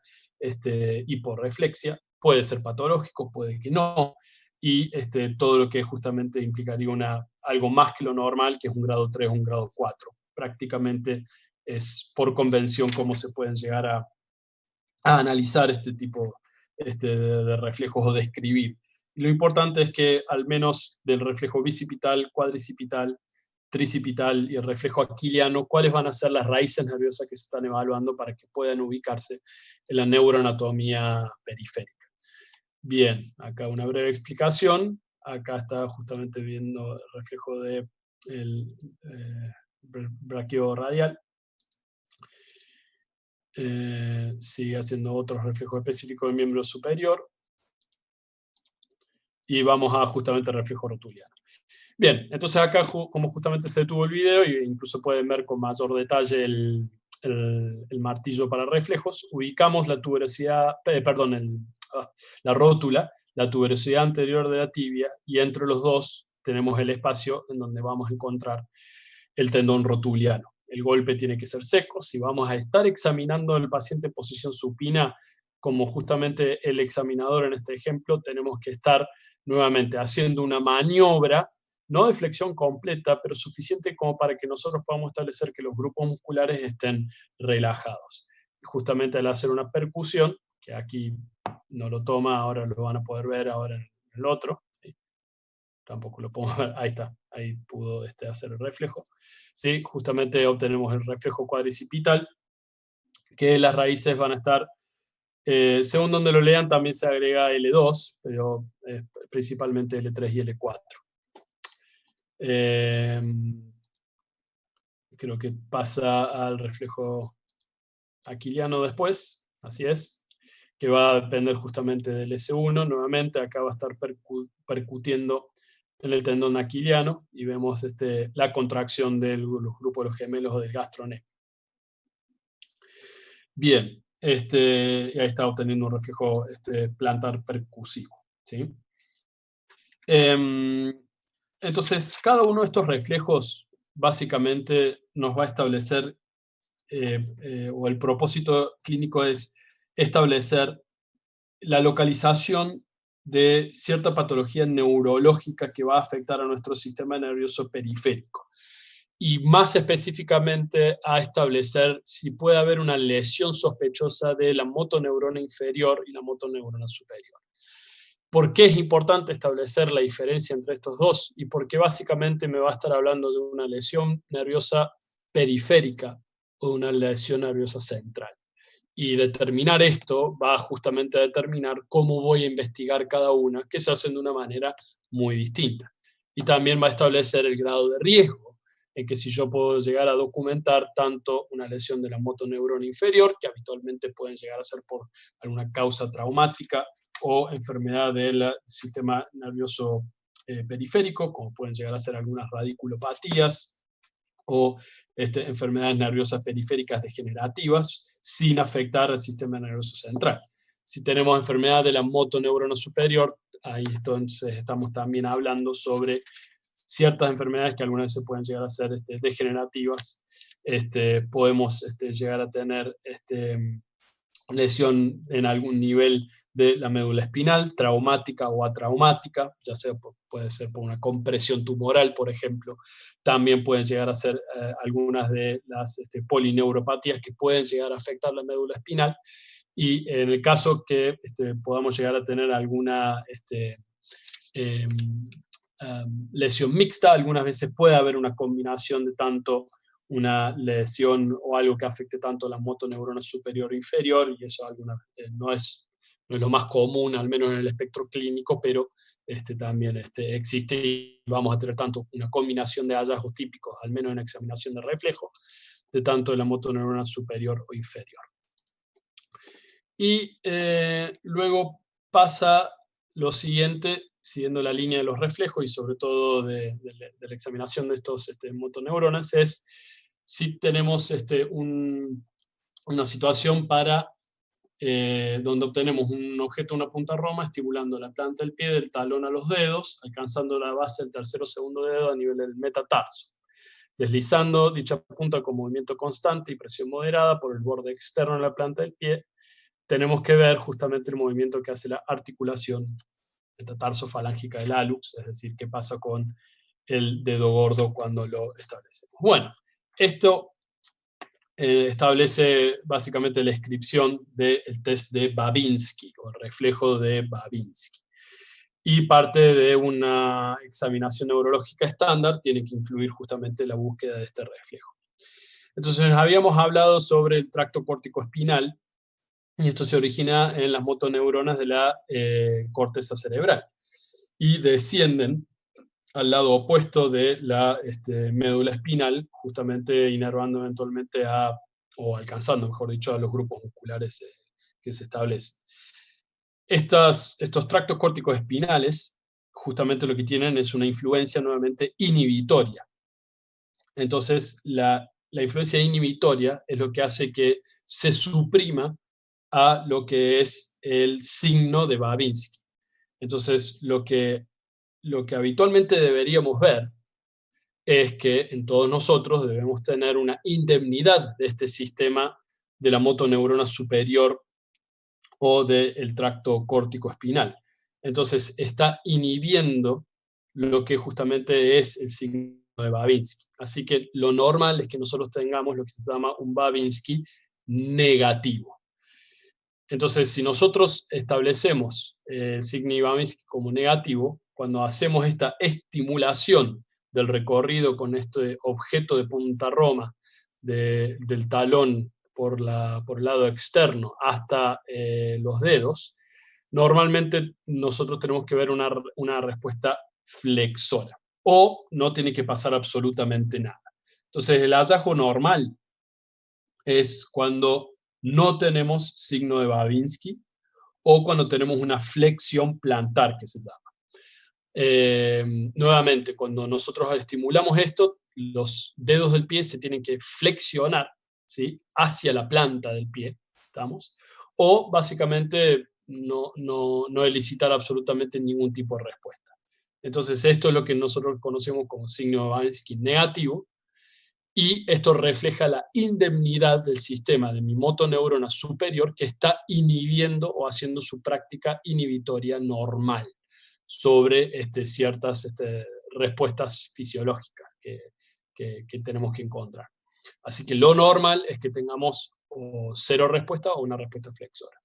hiporreflexia. Puede ser patológico, puede que no, y todo lo que justamente implicaría algo más que lo normal, que es un grado 3 o un grado 4. Prácticamente es por convención cómo se pueden llegar a analizar este tipo de reflejos o describir. Y lo importante es que al menos del reflejo bicipital, cuadricipital, tricipital y el reflejo aquiliano, cuáles van a ser las raíces nerviosas que se están evaluando para que puedan ubicarse en la neuroanatomía periférica. Bien, acá una breve explicación. Acá está justamente viendo el reflejo del braquioradial. Sigue haciendo otros reflejos específicos del miembro superior. Y vamos a justamente el reflejo rotuliano. Bien, entonces acá como justamente se detuvo el video, e incluso pueden ver con mayor detalle el martillo para reflejos, ubicamos la tuberosidad, la rótula, la tuberosidad anterior de la tibia, y entre los dos tenemos el espacio en donde vamos a encontrar el tendón rotuliano. El golpe tiene que ser seco. Si vamos a estar examinando al paciente en posición supina, como justamente el examinador en este ejemplo, tenemos que estar nuevamente haciendo una maniobra, no de flexión completa, pero suficiente como para que nosotros podamos establecer que los grupos musculares estén relajados. Justamente al hacer una percusión, que aquí no lo toma, ahora lo van a poder ver ahora en el otro, ¿sí? Tampoco lo podemos ver, ahí está, ahí pudo hacer el reflejo. ¿Sí? Justamente obtenemos el reflejo cuadricipital, que las raíces van a estar, según donde lo lean, también se agrega L2, pero principalmente L3 y L4. Creo que pasa al reflejo aquiliano después, así es, que va a depender justamente del S1, nuevamente acá va a estar percutiendo en el tendón aquiliano, y vemos la contracción de los grupos de los gemelos o del gastroné. Bien, y ahí está obteniendo un reflejo plantar percusivo, ¿sí? Entonces, cada uno de estos reflejos básicamente nos va a establecer, o el propósito clínico es establecer la localización de cierta patología neurológica que va a afectar a nuestro sistema nervioso periférico. Y más específicamente a establecer si puede haber una lesión sospechosa de la motoneurona inferior y la motoneurona superior. ¿Por qué es importante establecer la diferencia entre estos dos? Y porque básicamente me va a estar hablando de una lesión nerviosa periférica o de una lesión nerviosa central. Y determinar esto va justamente a determinar cómo voy a investigar cada una, que se hacen de una manera muy distinta. Y también va a establecer el grado de riesgo, en que si yo puedo llegar a documentar tanto una lesión de la motoneurona inferior, que habitualmente pueden llegar a ser por alguna causa traumática, o enfermedad del sistema nervioso periférico, como pueden llegar a ser algunas radiculopatías, o enfermedades nerviosas periféricas degenerativas, sin afectar al sistema nervioso central. Si tenemos enfermedad de la motoneurona superior, ahí entonces estamos también hablando sobre ciertas enfermedades que algunas veces pueden llegar a ser degenerativas. Podemos llegar a tener lesión en algún nivel de la médula espinal, traumática o atraumática, ya sea por puede ser por una compresión tumoral, por ejemplo. También pueden llegar a ser algunas de las polineuropatías que pueden llegar a afectar la médula espinal. Y en el caso que podamos llegar a tener alguna lesión mixta, algunas veces puede haber una combinación de tanto una lesión o algo que afecte tanto la motoneurona superior o inferior, y eso no es lo más común, al menos en el espectro clínico, pero también existe, y vamos a tener tanto una combinación de hallazgos típicos, al menos en examinación de reflejo, de tanto de la motoneurona superior o inferior. Y luego pasa lo siguiente, siguiendo la línea de los reflejos y sobre todo de la examinación de estos motoneuronas, es si tenemos una situación donde obtenemos un objeto, una punta roma, estimulando la planta del pie del talón a los dedos, alcanzando la base del tercer o segundo dedo a nivel del metatarso, deslizando dicha punta con movimiento constante y presión moderada por el borde externo de la planta del pie. Tenemos que ver justamente el movimiento que hace la articulación metatarso-falángica del hallux, es decir, qué pasa con el dedo gordo cuando lo establecemos. Bueno, esto establece básicamente la descripción del test de Babinski, o el reflejo de Babinski. Y parte de una examinación neurológica estándar tiene que influir justamente la búsqueda de este reflejo. Entonces, habíamos hablado sobre el tracto córtico-espinal, y esto se origina en las motoneuronas de la corteza cerebral, y descienden al lado opuesto de la médula espinal, justamente inervando eventualmente o alcanzando, mejor dicho, a los grupos musculares que se establecen. Estos tractos córticos espinales, justamente lo que tienen es una influencia nuevamente inhibitoria. Entonces, la influencia inhibitoria es lo que hace que se suprima a lo que es el signo de Babinski. Entonces, lo que habitualmente deberíamos ver es que en todos nosotros debemos tener una indemnidad de este sistema de la motoneurona superior o del tracto córtico espinal. Entonces está inhibiendo lo que justamente es el signo de Babinski. Así que lo normal es que nosotros tengamos lo que se llama un Babinski negativo. Entonces, si nosotros establecemos el signo de Babinski como negativo, cuando hacemos esta estimulación del recorrido con este objeto de punta roma del talón por el lado externo hasta los dedos, normalmente nosotros tenemos que ver una respuesta flexora, o no tiene que pasar absolutamente nada. Entonces, el hallazgo normal es cuando no tenemos signo de Babinski o cuando tenemos una flexión plantar, que se llama. Nuevamente, cuando nosotros estimulamos esto, los dedos del pie se tienen que flexionar, ¿sí?, hacia la planta del pie, ¿estamos? O básicamente no elicitar absolutamente ningún tipo de respuesta. Entonces, esto es lo que nosotros conocemos como signo de Babinski negativo, y esto refleja la indemnidad del sistema de mi motoneurona superior, que está inhibiendo o haciendo su práctica inhibitoria normal sobre ciertas respuestas fisiológicas que tenemos que encontrar. Así que lo normal es que tengamos o cero respuesta o una respuesta flexora.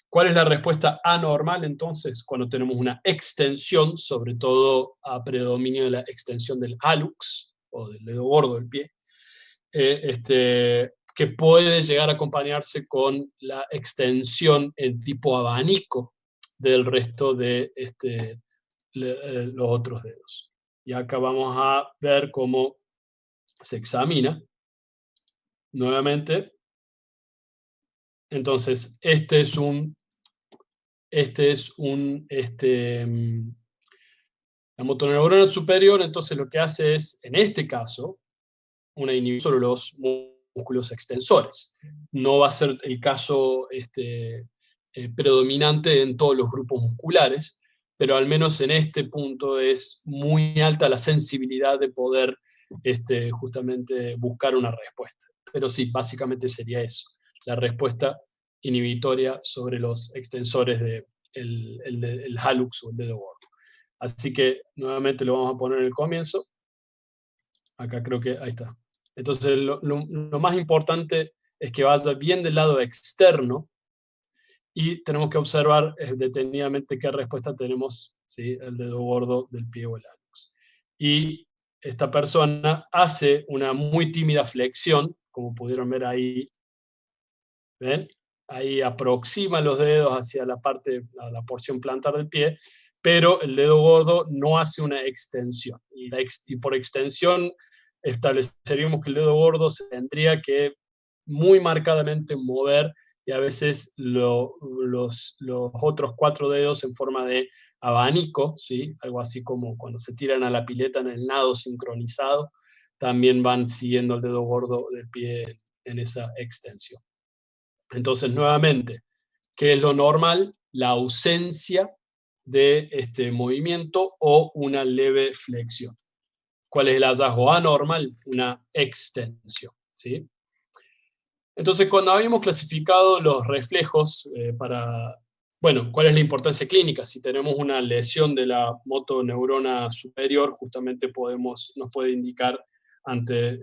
¿Cuál es la respuesta anormal entonces? Cuando tenemos una extensión, sobre todo a predominio de la extensión del hallux o del dedo gordo del pie, que puede llegar a acompañarse con la extensión en tipo abanico del resto de los otros dedos. Y acá vamos a ver cómo se examina nuevamente. Entonces, la motoneurona superior, entonces lo que hace es, en este caso, una inhibición sobre los músculos extensores. No va a ser el caso predominante en todos los grupos musculares, pero al menos en este punto es muy alta la sensibilidad de poder justamente buscar una respuesta. Pero sí, básicamente sería eso, la respuesta inhibitoria sobre los extensores del hallux o el dedo gordo. Así que nuevamente lo vamos a poner en el comienzo. Acá creo que, ahí está. Entonces lo más importante es que vaya bien del lado externo y tenemos que observar detenidamente qué respuesta tenemos, ¿sí? El dedo gordo del pie o el hallux. Y esta persona hace una muy tímida flexión, como pudieron ver ahí. ¿Ven? Ahí aproxima los dedos hacia la parte, a la porción plantar del pie, pero el dedo gordo no hace una extensión. Y por extensión estableceríamos que el dedo gordo se tendría que muy marcadamente mover, y a veces los otros 4 dedos en forma de abanico, ¿sí? Algo así como cuando se tiran a la pileta en el nado sincronizado, también van siguiendo el dedo gordo del pie en esa extensión. Entonces, nuevamente, ¿qué es lo normal? La ausencia de este movimiento o una leve flexión. ¿Cuál es el hallazgo anormal? Una extensión, ¿sí? Entonces, cuando habíamos clasificado los reflejos bueno, ¿cuál es la importancia clínica? Si tenemos una lesión de la motoneurona superior, justamente nos puede indicar ante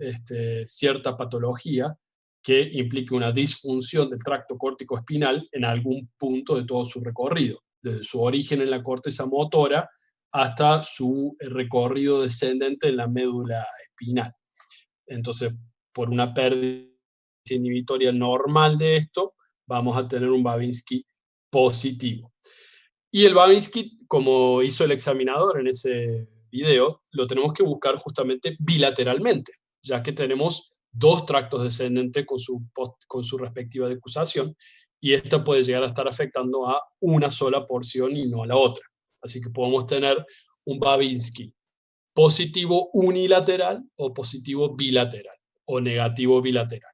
cierta patología que implique una disfunción del tracto córtico-espinal en algún punto de todo su recorrido, desde su origen en la corteza motora hasta su recorrido descendente en la médula espinal. Entonces, por una pérdida inhibitoria normal de esto, vamos a tener un Babinski positivo. Y el Babinski, como hizo el examinador en ese video, lo tenemos que buscar justamente bilateralmente, ya que tenemos 2 tractos descendentes con su respectiva decusación, y esto puede llegar a estar afectando a una sola porción y no a la otra. Así que podemos tener un Babinski positivo unilateral o positivo bilateral, o negativo bilateral.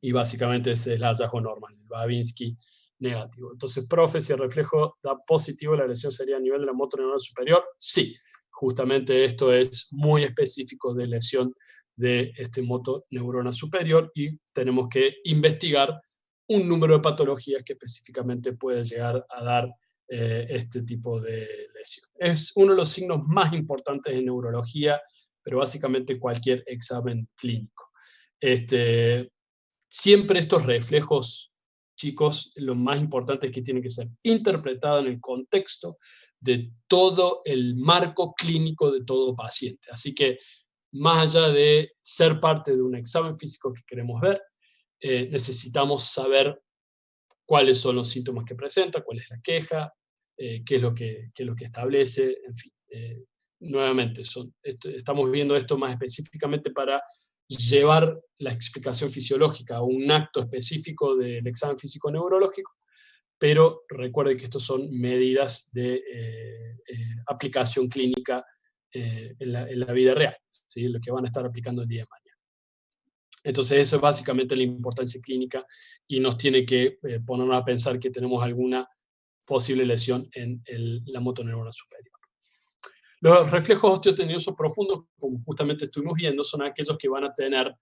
Y básicamente ese es el hallazgo normal, el Babinski negativo. Entonces, profe, si el reflejo da positivo, ¿la lesión sería a nivel de la motoneurona superior? Sí, justamente esto es muy específico de lesión de motoneurona superior, y tenemos que investigar un número de patologías que específicamente puede llegar a dar este tipo de lesión. Es uno de los signos más importantes en neurología, pero básicamente cualquier examen clínico. Siempre estos reflejos, chicos, lo más importante es que tienen que ser interpretados en el contexto de todo el marco clínico de todo paciente. Así que, más allá de ser parte de un examen físico que queremos ver, necesitamos saber cuáles son los síntomas que presenta, cuál es la queja, qué es lo que establece, en fin. Nuevamente, estamos viendo esto más específicamente para llevar la explicación fisiológica a un acto específico del examen físico-neurológico, pero recuerde que estos son medidas de aplicación clínica en la vida real, ¿sí? Lo que van a estar aplicando el día de mañana. Entonces, eso es básicamente la importancia clínica, y nos tiene que ponernos a pensar que tenemos alguna posible lesión en la motoneurona superior. Los reflejos osteoteninosos profundos, como justamente estuvimos viendo, son aquellos que van a tener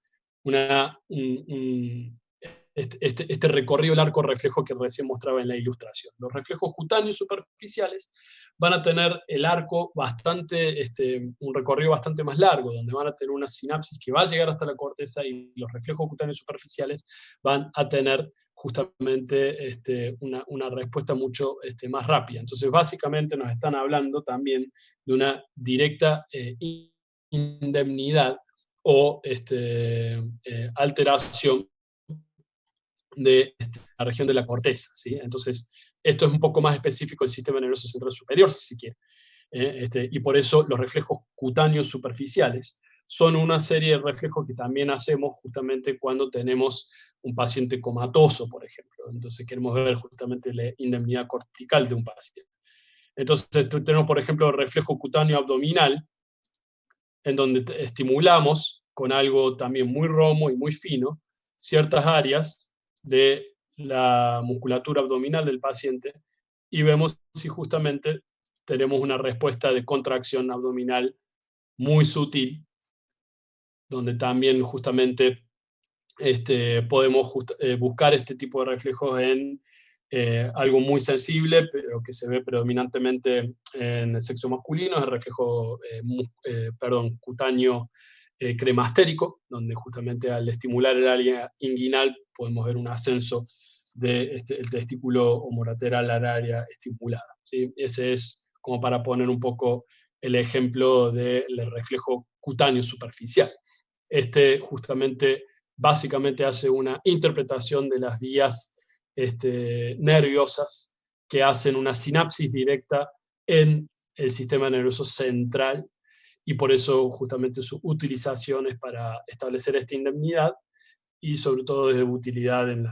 este recorrido, el arco reflejo que recién mostraba en la ilustración. Los reflejos cutáneos superficiales van a tener el arco un recorrido bastante más largo, donde van a tener una sinapsis que va a llegar hasta la corteza, y los reflejos cutáneos superficiales van a tener justamente una respuesta mucho más rápida. Entonces, básicamente nos están hablando también de una directa indemnidad o alteración de la región de la corteza, ¿sí? Entonces, esto es un poco más específico del sistema nervioso central superior, si se quiere. Y por eso los reflejos cutáneos superficiales son una serie de reflejos que también hacemos justamente cuando tenemos un paciente comatoso, por ejemplo. Entonces, queremos ver justamente la indemnidad cortical de un paciente. Entonces, tenemos, por ejemplo, el reflejo cutáneo abdominal, en donde estimulamos con algo también muy romo y muy fino ciertas áreas de la musculatura abdominal del paciente, y vemos si justamente tenemos una respuesta de contracción abdominal muy sutil, donde también justamente podemos buscar este tipo de reflejos en algo muy sensible, pero que se ve predominantemente en el sexo masculino, es el reflejo cutáneo cremastérico, donde justamente al estimular el área inguinal podemos ver un ascenso del testículo homolateral al área estimulada, ¿sí? Ese es como para poner un poco el ejemplo del reflejo cutáneo superficial. Justamente, básicamente hace una interpretación de las vías nerviosas que hacen una sinapsis directa en el sistema nervioso central, y por eso justamente su utilización es para establecer esta indemnidad y sobre todo de utilidad en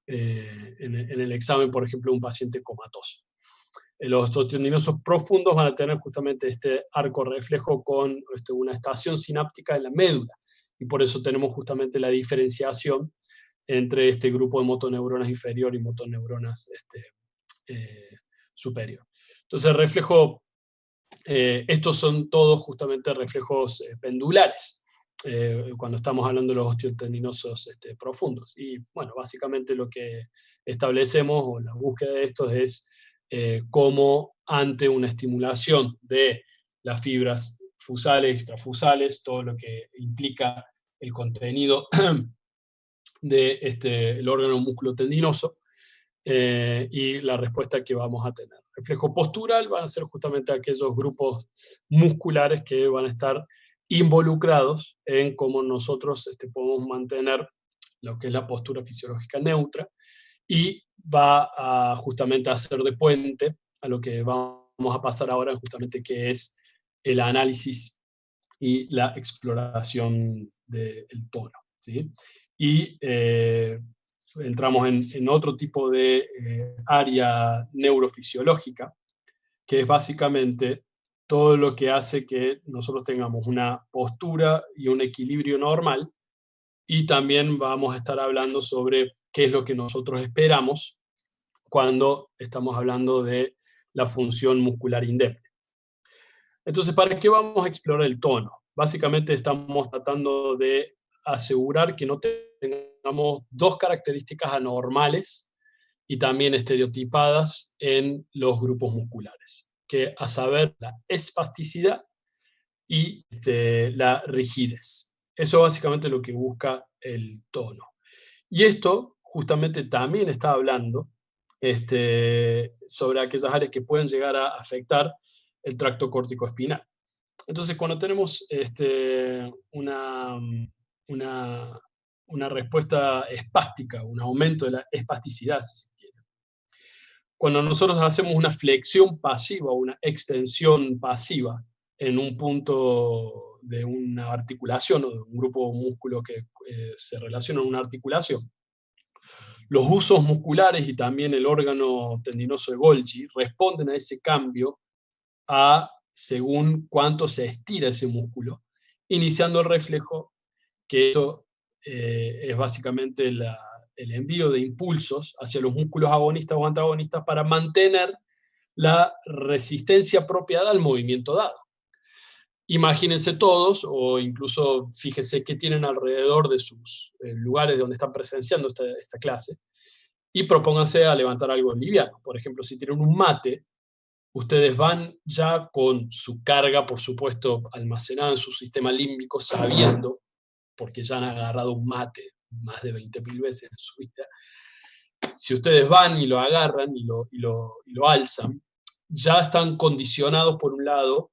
el examen, por ejemplo, de un paciente comatoso. Los osteotendinosos profundos van a tener justamente este arco reflejo con una estación sináptica en la médula, y por eso tenemos justamente la diferenciación entre este grupo de motoneuronas inferior y motoneuronas superior. Entonces, el reflejo, estos son todos justamente reflejos pendulares, cuando estamos hablando de los osteotendinosos profundos. Y bueno, básicamente lo que establecemos, o la búsqueda de estos, es cómo ante una estimulación de las fibras fusales, extrafusales, todo lo que implica el contenido del órgano musculotendinoso, y la respuesta que vamos a tener. Reflejo postural van a ser justamente aquellos grupos musculares que van a estar involucrados en cómo nosotros podemos mantener lo que es la postura fisiológica neutra, y va a justamente a ser de puente a lo que vamos a pasar ahora, justamente, que es el análisis y la exploración del tono, ¿sí? Y entramos en otro tipo de área neurofisiológica, que es básicamente todo lo que hace que nosotros tengamos una postura y un equilibrio normal, y también vamos a estar hablando sobre qué es lo que nosotros esperamos cuando estamos hablando de la función muscular indemne. Entonces, ¿para qué vamos a explorar el tono? Básicamente estamos tratando de asegurar que no tengamos dos características anormales y también estereotipadas en los grupos musculares, que a saber la espasticidad y la rigidez. Eso básicamente es lo que busca el tono. Y esto justamente también está hablando sobre aquellas áreas que pueden llegar a afectar el tracto córtico-espinal. Entonces, cuando tenemos una respuesta espástica, un aumento de la espasticidad, si se quiere, cuando nosotros hacemos una flexión pasiva o una extensión pasiva en un punto de una articulación o de un grupo de músculo que se relaciona a una articulación, los usos musculares y también el órgano tendinoso de Golgi responden a ese cambio según cuánto se estira ese músculo, iniciando el reflejo, que esto es básicamente el envío de impulsos hacia los músculos agonistas o antagonistas para mantener la resistencia apropiada al movimiento dado. Imagínense todos, o incluso fíjense qué tienen alrededor de sus lugares donde están presenciando esta clase, y propónganse a levantar algo liviano. Por ejemplo, si tienen un mate, ustedes van ya con su carga, por supuesto, almacenada en su sistema límbico, sabiendo, porque ya han agarrado un mate más de 20.000 veces en su vida. Si ustedes van y lo agarran y lo alzan, ya están condicionados, por un lado,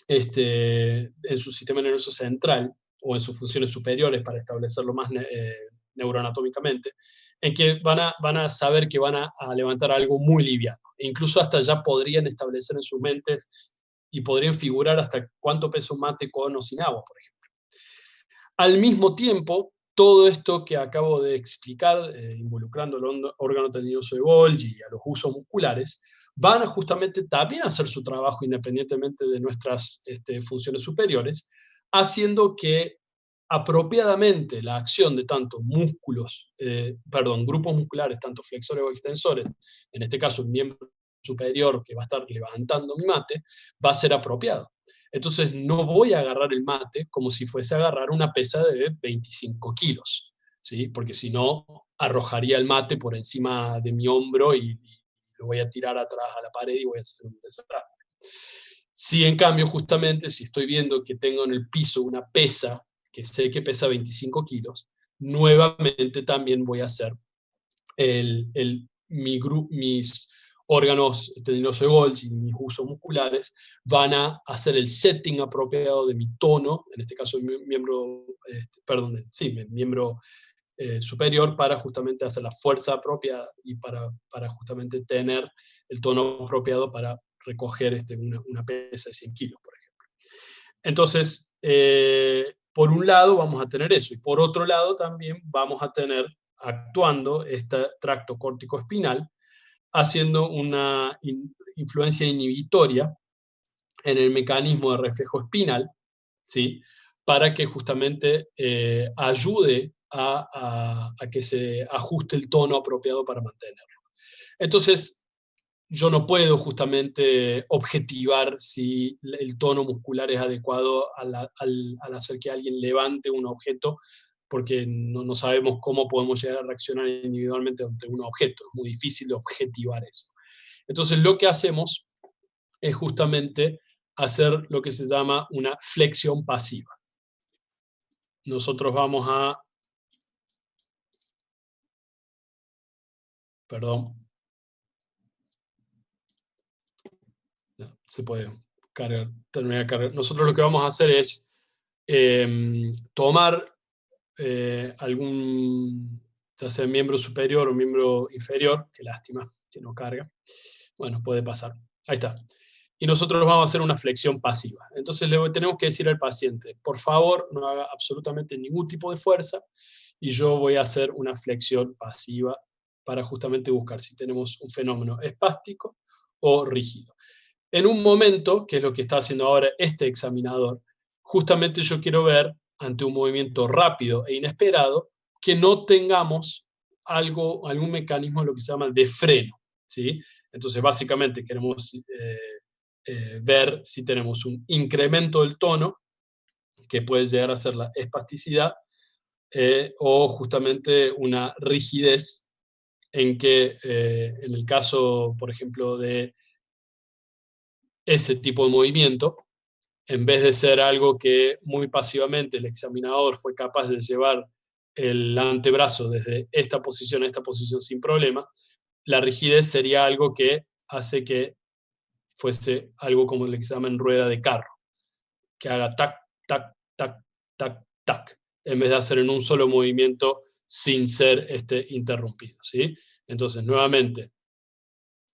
en su sistema nervioso central o en sus funciones superiores, para establecerlo más neuroanatómicamente, en que van a saber que van a levantar algo muy liviano. E incluso hasta ya podrían establecer en sus mentes y podrían figurar hasta cuánto pesa un mate con o sin agua, por ejemplo. Al mismo tiempo, todo esto que acabo de explicar, involucrando el órgano tendinoso de Golgi y a los usos musculares, van a justamente también a hacer su trabajo independientemente de nuestras funciones superiores, haciendo que apropiadamente la acción de tanto grupos musculares, tanto flexores o extensores, en este caso el miembro superior que va a estar levantando mi mate, va a ser apropiado. Entonces no voy a agarrar el mate como si fuese a agarrar una pesa de 25 kilos, ¿sí? Porque si no, arrojaría el mate por encima de mi hombro y lo voy a tirar atrás a la pared y voy a hacer un desastre. Si en cambio, justamente, si estoy viendo que tengo en el piso una pesa, que sé que pesa 25 kilos, nuevamente también voy a hacer mis órganos tendinosos de Golgi, mis usos musculares, van a hacer el setting apropiado de mi tono, en este caso mi miembro, mi miembro superior, para justamente hacer la fuerza apropiada y para justamente tener el tono apropiado para recoger una pesa de 100 kilos, por ejemplo. Entonces, por un lado vamos a tener eso, y por otro lado también vamos a tener actuando este tracto córtico-espinal, haciendo una influencia inhibitoria en el mecanismo de reflejo espinal, ¿sí? Para que justamente ayude a que se ajuste el tono apropiado para mantenerlo. Entonces, yo no puedo justamente objetivar si el tono muscular es adecuado al hacer que alguien levante un objeto, porque no sabemos cómo podemos llegar a reaccionar individualmente ante un objeto. Es muy difícil de objetivar eso. Entonces, lo que hacemos es justamente hacer lo que se llama una flexión pasiva. Nosotros vamos a... Perdón. No, se puede cargar, terminar de cargar. Nosotros lo que vamos a hacer es tomar algún, ya sea miembro superior o miembro inferior, qué lástima que no carga. Bueno, puede pasar. Ahí está. Y nosotros vamos a hacer una flexión pasiva. Entonces le tenemos que decir al paciente, por favor, no haga absolutamente ningún tipo de fuerza, y yo voy a hacer una flexión pasiva para justamente buscar si tenemos un fenómeno espástico o rígido. En un momento, que es lo que está haciendo ahora este examinador, justamente yo quiero ver, ante un movimiento rápido e inesperado, que no tengamos algún mecanismo de lo que se llama de freno, ¿sí? Entonces, básicamente queremos ver si tenemos un incremento del tono, que puede llegar a ser la espasticidad, o justamente una rigidez, en que en el caso, por ejemplo, de ese tipo de movimiento, en vez de ser algo que muy pasivamente el examinador fue capaz de llevar el antebrazo desde esta posición a esta posición sin problema, la rigidez sería algo que hace que fuese algo como el examen rueda de carro, que haga tac, tac, tac, tac, tac, en vez de hacer en un solo movimiento sin ser interrumpido, ¿sí? Entonces, nuevamente,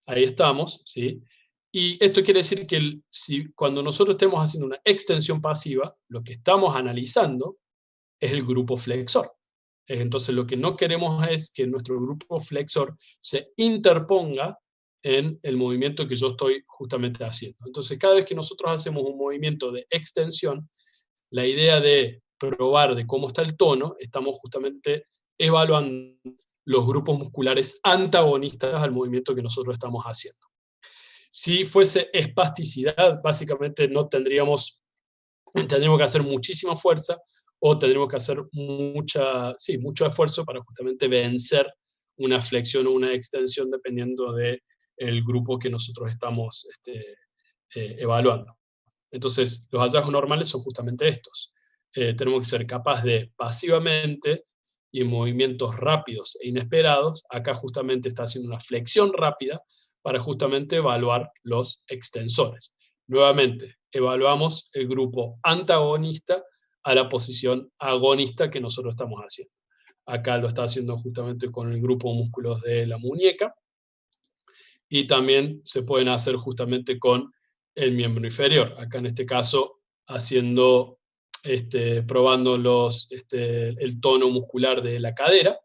ahí estamos, ¿sí? Y esto quiere decir que cuando nosotros estemos haciendo una extensión pasiva, lo que estamos analizando es el grupo flexor. Entonces, lo que no queremos es que nuestro grupo flexor se interponga en el movimiento que yo estoy justamente haciendo. Entonces, cada vez que nosotros hacemos un movimiento de extensión, la idea de probar de cómo está el tono, estamos justamente evaluando los grupos musculares antagonistas al movimiento que nosotros estamos haciendo. Si fuese espasticidad, básicamente no tendríamos que hacer muchísima fuerza, o tendremos que hacer mucho esfuerzo para justamente vencer una flexión o una extensión, dependiendo del grupo que nosotros estamos evaluando. Entonces, los hallazgos normales son justamente estos. Tenemos que ser capaces de pasivamente y en movimientos rápidos e inesperados, acá justamente está haciendo una flexión rápida para justamente evaluar los extensores. Nuevamente, evaluamos el grupo antagonista a la posición agonista que nosotros estamos haciendo. Acá lo está haciendo justamente con el grupo de músculos de la muñeca, y también se pueden hacer justamente con el miembro inferior. Acá en este caso, probando el tono muscular de la cadera.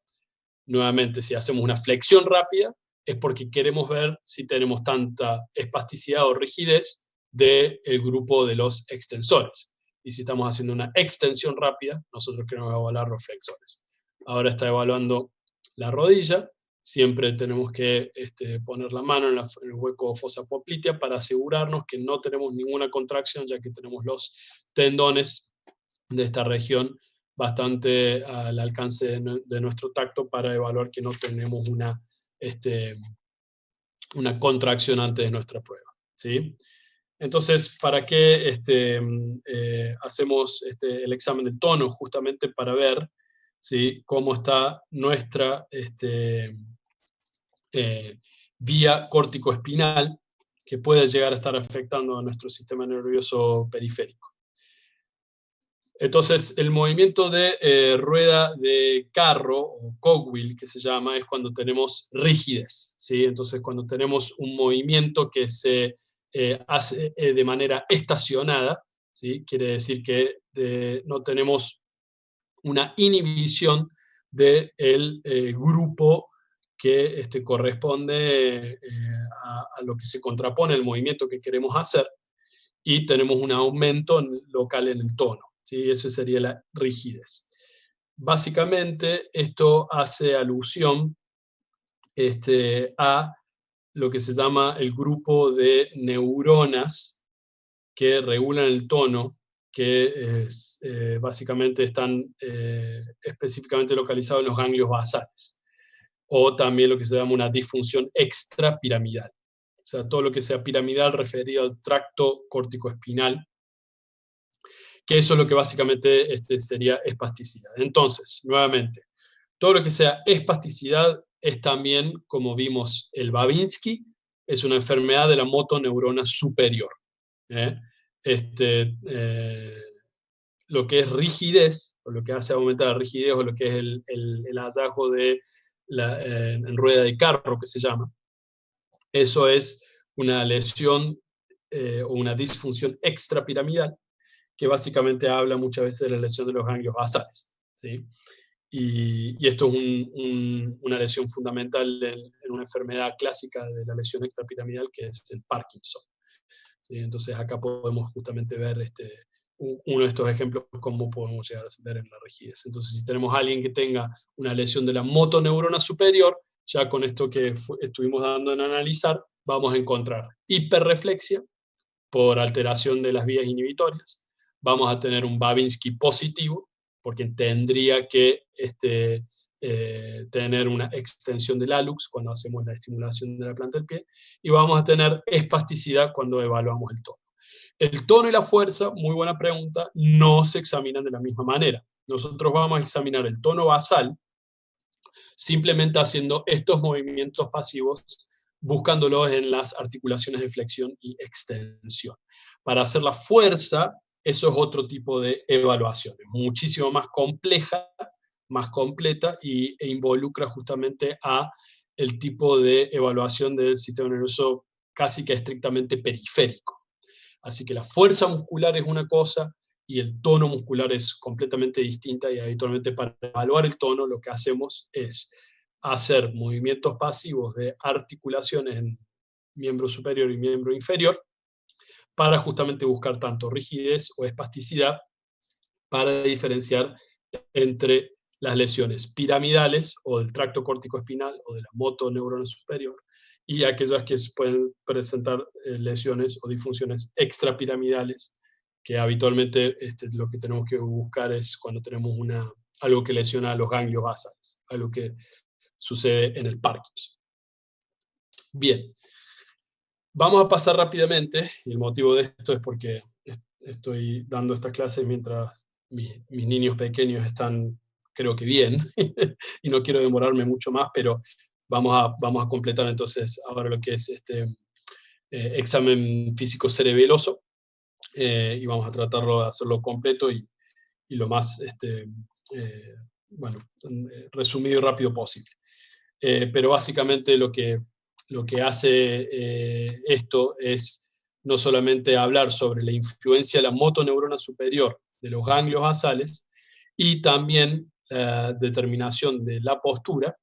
Nuevamente, si hacemos una flexión rápida, es porque queremos ver si tenemos tanta espasticidad o rigidez del grupo de los extensores. Y si estamos haciendo una extensión rápida, nosotros queremos evaluar los flexores. Ahora está evaluando la rodilla. Siempre tenemos que poner la mano en el hueco fosa poplitea para asegurarnos que no tenemos ninguna contracción, ya que tenemos los tendones de esta región bastante al alcance de nuestro tacto para evaluar que no tenemos una contracción antes de nuestra prueba, ¿sí? Entonces, ¿para qué hacemos el examen del tono? Justamente para ver, ¿sí?, cómo está nuestra vía córtico-espinal, que puede llegar a estar afectando a nuestro sistema nervioso periférico. Entonces, el movimiento de rueda de carro, o cogwheel, que se llama, es cuando tenemos rigidez, ¿sí? Entonces, cuando tenemos un movimiento que se hace de manera estacionada, ¿sí? Quiere decir que no tenemos una inhibición del grupo que corresponde a lo que se contrapone al movimiento que queremos hacer, y tenemos un aumento local en el tono, ¿sí? Eso sería la rigidez. Básicamente, esto hace alusión a lo que se llama el grupo de neuronas que regulan el tono, que básicamente están específicamente localizados en los ganglios basales, o también lo que se llama una disfunción extrapiramidal. O sea, todo lo que sea piramidal referido al tracto córtico-espinal, que eso es lo que básicamente sería espasticidad. Entonces, nuevamente, todo lo que sea espasticidad es también, como vimos, el Babinski, es una enfermedad de la motoneurona superior. Lo que es rigidez, o lo que hace aumentar la rigidez, o lo que es el hallazgo de en rueda de carro, que se llama, eso es una lesión o una disfunción extrapiramidal, que básicamente habla muchas veces de la lesión de los ganglios basales, ¿sí? Y esto es una lesión fundamental en una enfermedad clásica de la lesión extrapiramidal, que es el Parkinson, ¿sí? Entonces acá podemos justamente ver uno de estos ejemplos, cómo podemos llegar a ver en la rigidez. Entonces, si tenemos a alguien que tenga una lesión de la motoneurona superior, ya con esto que estuvimos dando en analizar, vamos a encontrar hiperreflexia por alteración de las vías inhibitorias. Vamos a tener un Babinski positivo, porque tendría que tener una extensión del hallux cuando hacemos la estimulación de la planta del pie, y vamos a tener espasticidad cuando evaluamos el tono. El tono y la fuerza, muy buena pregunta, no se examinan de la misma manera. Nosotros vamos a examinar el tono basal simplemente haciendo estos movimientos pasivos, buscándolos en las articulaciones de flexión y extensión. Para hacer la fuerza, eso es otro tipo de evaluación, muchísimo más compleja, más completa, e involucra justamente a el tipo de evaluación del sistema nervioso casi que estrictamente periférico. Así que la fuerza muscular es una cosa y el tono muscular es completamente distinta, y habitualmente para evaluar el tono lo que hacemos es hacer movimientos pasivos de articulaciones en miembro superior y miembro inferior para justamente buscar tanto rigidez o espasticidad, para diferenciar entre las lesiones piramidales o del tracto córtico-espinal o de la motoneurona superior, y aquellas que pueden presentar lesiones o disfunciones extrapiramidales, que habitualmente lo que tenemos que buscar es cuando tenemos algo que lesiona los ganglios basales, algo que sucede en el Parkinson. Bien, vamos a pasar rápidamente, y el motivo de esto es porque estoy dando esta clase mientras mis niños pequeños están, creo que bien, y no quiero demorarme mucho más, pero vamos a completar entonces ahora lo que es examen físico cerebeloso, y vamos a tratarlo de hacerlo completo y lo más resumido y rápido posible. Pero básicamente lo que hace esto es no solamente hablar sobre la influencia de la motoneurona superior de los ganglios basales, y también la determinación de la postura.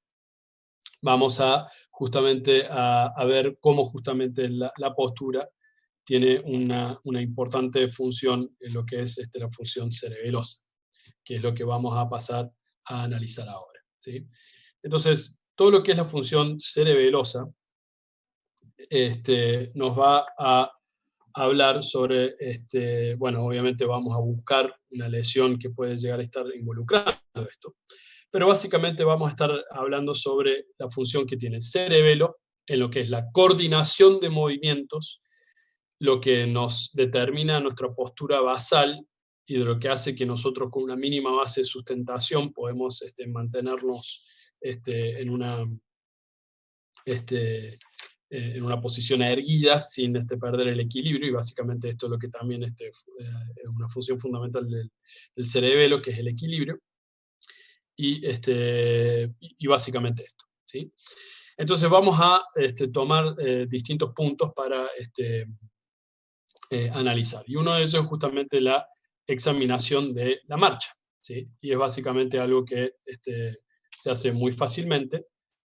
Vamos a justamente a ver cómo justamente la postura tiene una importante función en lo que es la función cerebelosa, que es lo que vamos a pasar a analizar ahora, ¿sí? Entonces, todo lo que es la función cerebelosa nos va a hablar sobre, bueno, obviamente vamos a buscar una lesión que puede llegar a estar involucrada en esto, pero básicamente vamos a estar hablando sobre la función que tiene el cerebelo en lo que es la coordinación de movimientos, lo que nos determina nuestra postura basal y de lo que hace que nosotros con una mínima base de sustentación podemos mantenernos en una posición erguida sin perder el equilibrio, y básicamente esto es lo que también es una función fundamental del cerebelo, que es el equilibrio, y básicamente esto, ¿sí? Entonces vamos a tomar distintos puntos para analizar, y uno de ellos es justamente la examinación de la marcha, ¿sí? Y es básicamente algo que se hace muy fácilmente,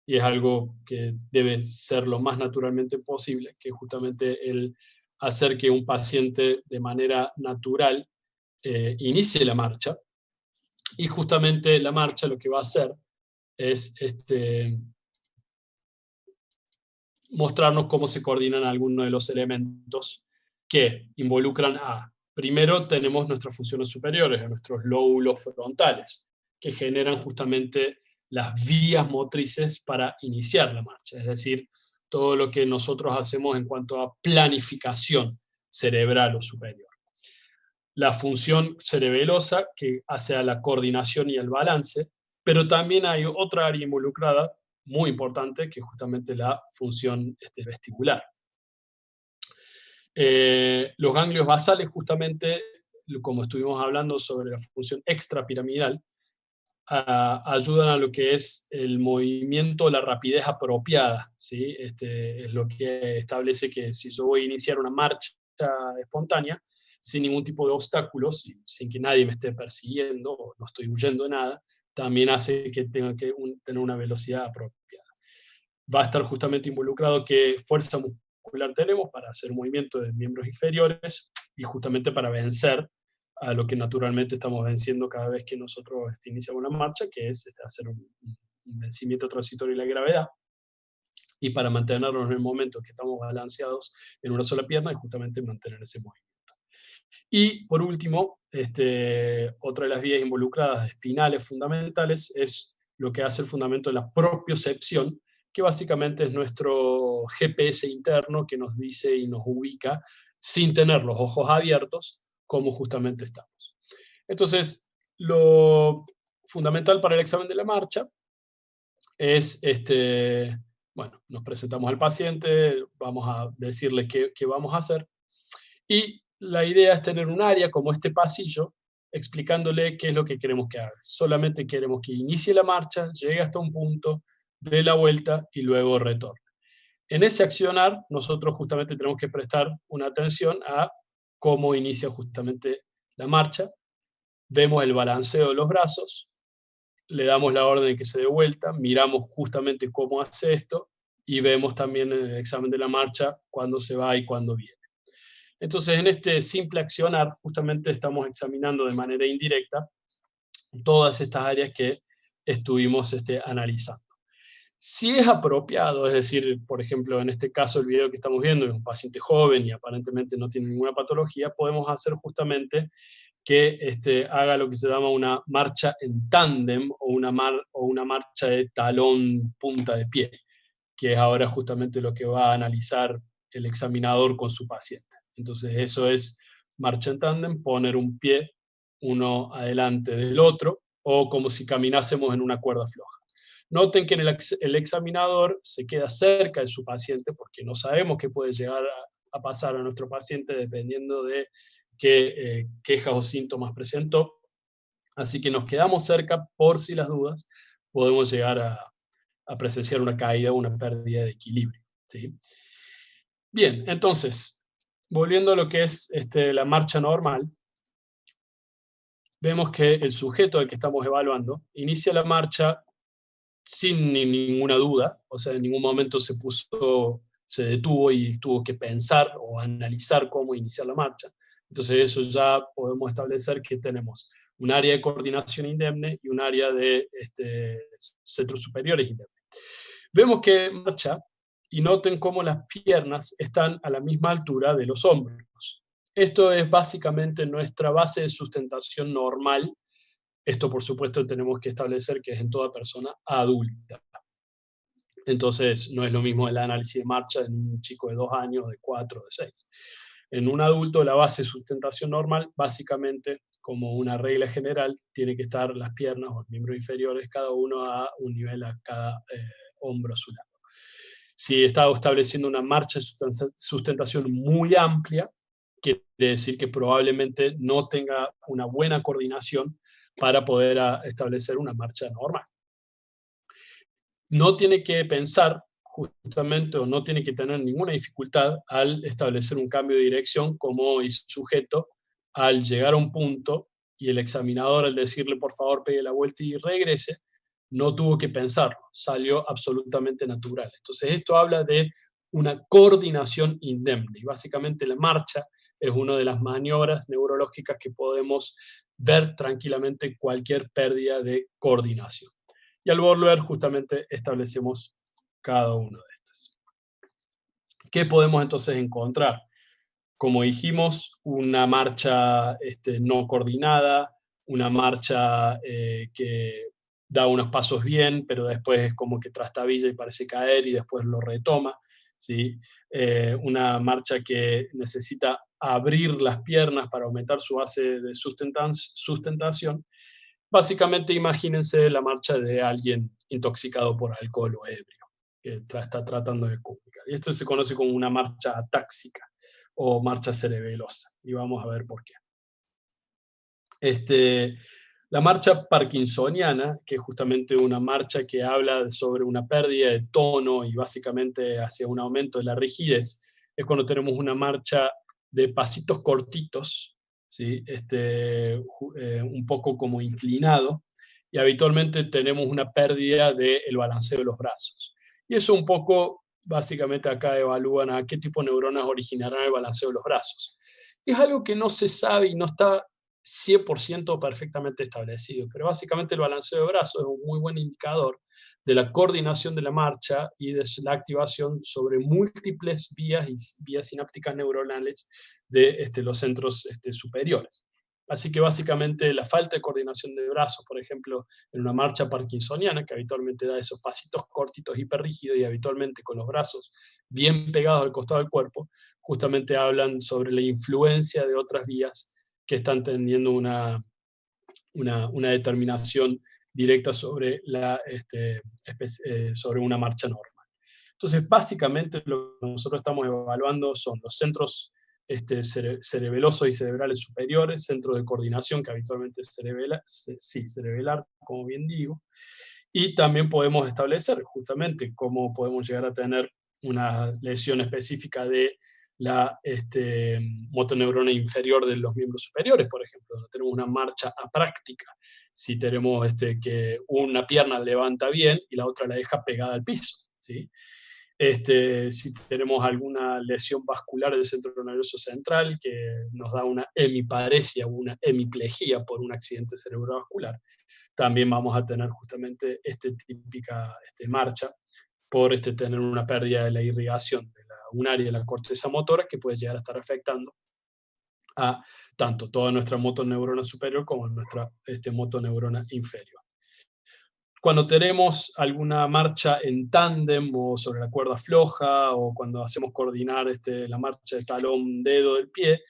y es algo que debe ser lo más naturalmente posible, que es justamente el hacer que un paciente de manera natural inicie la marcha, y justamente la marcha lo que va a hacer es mostrarnos cómo se coordinan algunos de los elementos que involucran a, primero tenemos nuestras funciones superiores, nuestros lóbulos frontales, que generan justamente las vías motrices para iniciar la marcha, es decir, todo lo que nosotros hacemos en cuanto a planificación cerebral o superior. La función cerebelosa, que hace a la coordinación y el balance, pero también hay otra área involucrada muy importante, que es justamente la función vestibular. Los ganglios basales, justamente, como estuvimos hablando sobre la función extrapiramidal, ayudan a lo que es el movimiento, la rapidez apropiada, ¿sí? Es lo que establece que si yo voy a iniciar una marcha espontánea, sin ningún tipo de obstáculos, sin que nadie me esté persiguiendo, o no estoy huyendo de nada, también hace que tenga que tener una velocidad apropiada. Va a estar justamente involucrado qué fuerza muscular tenemos para hacer movimiento de miembros inferiores, y justamente para vencer a lo que naturalmente estamos venciendo cada vez que nosotros iniciamos una marcha, que es hacer un vencimiento transitorio de la gravedad, y para mantenernos en el momento que estamos balanceados en una sola pierna, y justamente mantener ese movimiento. Y por último, otra de las vías involucradas espinales fundamentales es lo que hace el fundamento de la propiocepción, que básicamente es nuestro GPS interno que nos dice y nos ubica, sin tener los ojos abiertos, cómo justamente estamos. Entonces, lo fundamental para el examen de la marcha es, bueno, nos presentamos al paciente, vamos a decirle qué vamos a hacer, y la idea es tener un área como este pasillo, explicándole qué es lo que queremos que haga. Solamente queremos que inicie la marcha, llegue hasta un punto, dé la vuelta y luego retorne. En ese accionar, nosotros justamente tenemos que prestar una atención a cómo inicia justamente la marcha. Vemos el balanceo de los brazos, le damos la orden de que se dé vuelta, miramos justamente cómo hace esto, y vemos también en el examen de la marcha cuándo se va y cuándo viene. Entonces, en este simple accionar, justamente estamos examinando de manera indirecta todas estas áreas que estuvimos analizando. Si es apropiado, es decir, por ejemplo, en este caso el video que estamos viendo es un paciente joven y aparentemente no tiene ninguna patología, podemos hacer justamente que haga lo que se llama una marcha en tándem, o una marcha de talón punta de pie, que es ahora justamente lo que va a analizar el examinador con su paciente. Entonces eso es marcha en tándem, poner un pie uno adelante del otro, o como si caminásemos en una cuerda floja. Noten que el examinador se queda cerca de su paciente, porque no sabemos qué puede llegar a pasar a nuestro paciente dependiendo de qué quejas o síntomas presentó. Así que nos quedamos cerca por si las dudas podemos llegar a presenciar una caída o una pérdida de equilibrio, ¿sí? Bien, entonces, volviendo a lo que es la marcha normal, vemos que el sujeto al que estamos evaluando inicia la marcha sin ninguna duda, o sea, en ningún momento se detuvo y tuvo que pensar o analizar cómo iniciar la marcha. Entonces eso ya podemos establecer que tenemos un área de coordinación indemne y un área de centros superiores indemne. Vemos que marcha y noten cómo las piernas están a la misma altura de los hombros. Esto es básicamente nuestra base de sustentación normal. Esto, por supuesto, tenemos que establecer que es en toda persona adulta. Entonces, no es lo mismo el análisis de marcha en un chico de 2 años, de 4, de 6. En un adulto, la base de sustentación normal, básicamente, como una regla general, tiene que estar las piernas o los miembros inferiores, cada uno a un nivel a cada hombro a su lado. Si está estableciendo una marcha de sustentación muy amplia, quiere decir que probablemente no tenga una buena coordinación para poder establecer una marcha normal. No tiene que pensar justamente, o no tiene que tener ninguna dificultad al establecer un cambio de dirección como sujeto al llegar a un punto y el examinador al decirle por favor pegue la vuelta y regrese, no tuvo que pensarlo, salió absolutamente natural. Entonces esto habla de una coordinación indemne y básicamente la marcha es una de las maniobras neurológicas que podemos ver tranquilamente cualquier pérdida de coordinación. Y al volver justamente establecemos cada uno de estos. ¿Qué podemos entonces encontrar? Como dijimos, una marcha no coordinada, una marcha que da unos pasos bien, pero después es como que trastabilla y parece caer y después lo retoma, ¿sí? Una marcha que necesita abrir las piernas para aumentar su base de sustentación. Básicamente imagínense la marcha de alguien intoxicado por alcohol o ebrio, que está tratando de comunicar. Y esto se conoce como una marcha atáxica o marcha cerebelosa, y vamos a ver por qué. La marcha parkinsoniana, que es justamente una marcha que habla sobre una pérdida de tono y básicamente hacia un aumento de la rigidez, es cuando tenemos una marcha de pasitos cortitos, ¿sí? Un poco como inclinado, y habitualmente tenemos una pérdida del balanceo de los brazos. Y eso un poco, básicamente acá evalúan a qué tipo de neuronas originarán el balanceo de los brazos. Es algo que no se sabe y no está 100% perfectamente establecido, pero básicamente el balanceo de brazos es un muy buen indicador de la coordinación de la marcha y de la activación sobre múltiples vías y vías sinápticas neuronales de los centros superiores. Así que básicamente la falta de coordinación de brazos, por ejemplo, en una marcha parkinsoniana, que habitualmente da esos pasitos cortitos hiperrígidos y habitualmente con los brazos bien pegados al costado del cuerpo, justamente hablan sobre la influencia de otras vías que están teniendo una determinación directa sobre, sobre una marcha normal. Entonces, básicamente lo que nosotros estamos evaluando son los centros cerebelosos y cerebrales superiores, centros de coordinación, que habitualmente es cerebelar, como bien digo, y también podemos establecer justamente cómo podemos llegar a tener una lesión específica de la motoneurona inferior de los miembros superiores, por ejemplo, donde tenemos una marcha apráctica, si tenemos que una pierna levanta bien y la otra la deja pegada al piso, ¿sí? Si tenemos alguna lesión vascular del centro nervioso central que nos da una hemiparesia o una hemiplegia por un accidente cerebrovascular, también vamos a tener justamente típica marcha por tener una pérdida de la irrigación de un área de la corteza motora que puede llegar a estar afectando a tanto toda nuestra motoneurona superior como nuestra motoneurona inferior. Cuando tenemos alguna marcha en tándem o sobre la cuerda floja o cuando hacemos coordinar la marcha de talón-dedo del pie,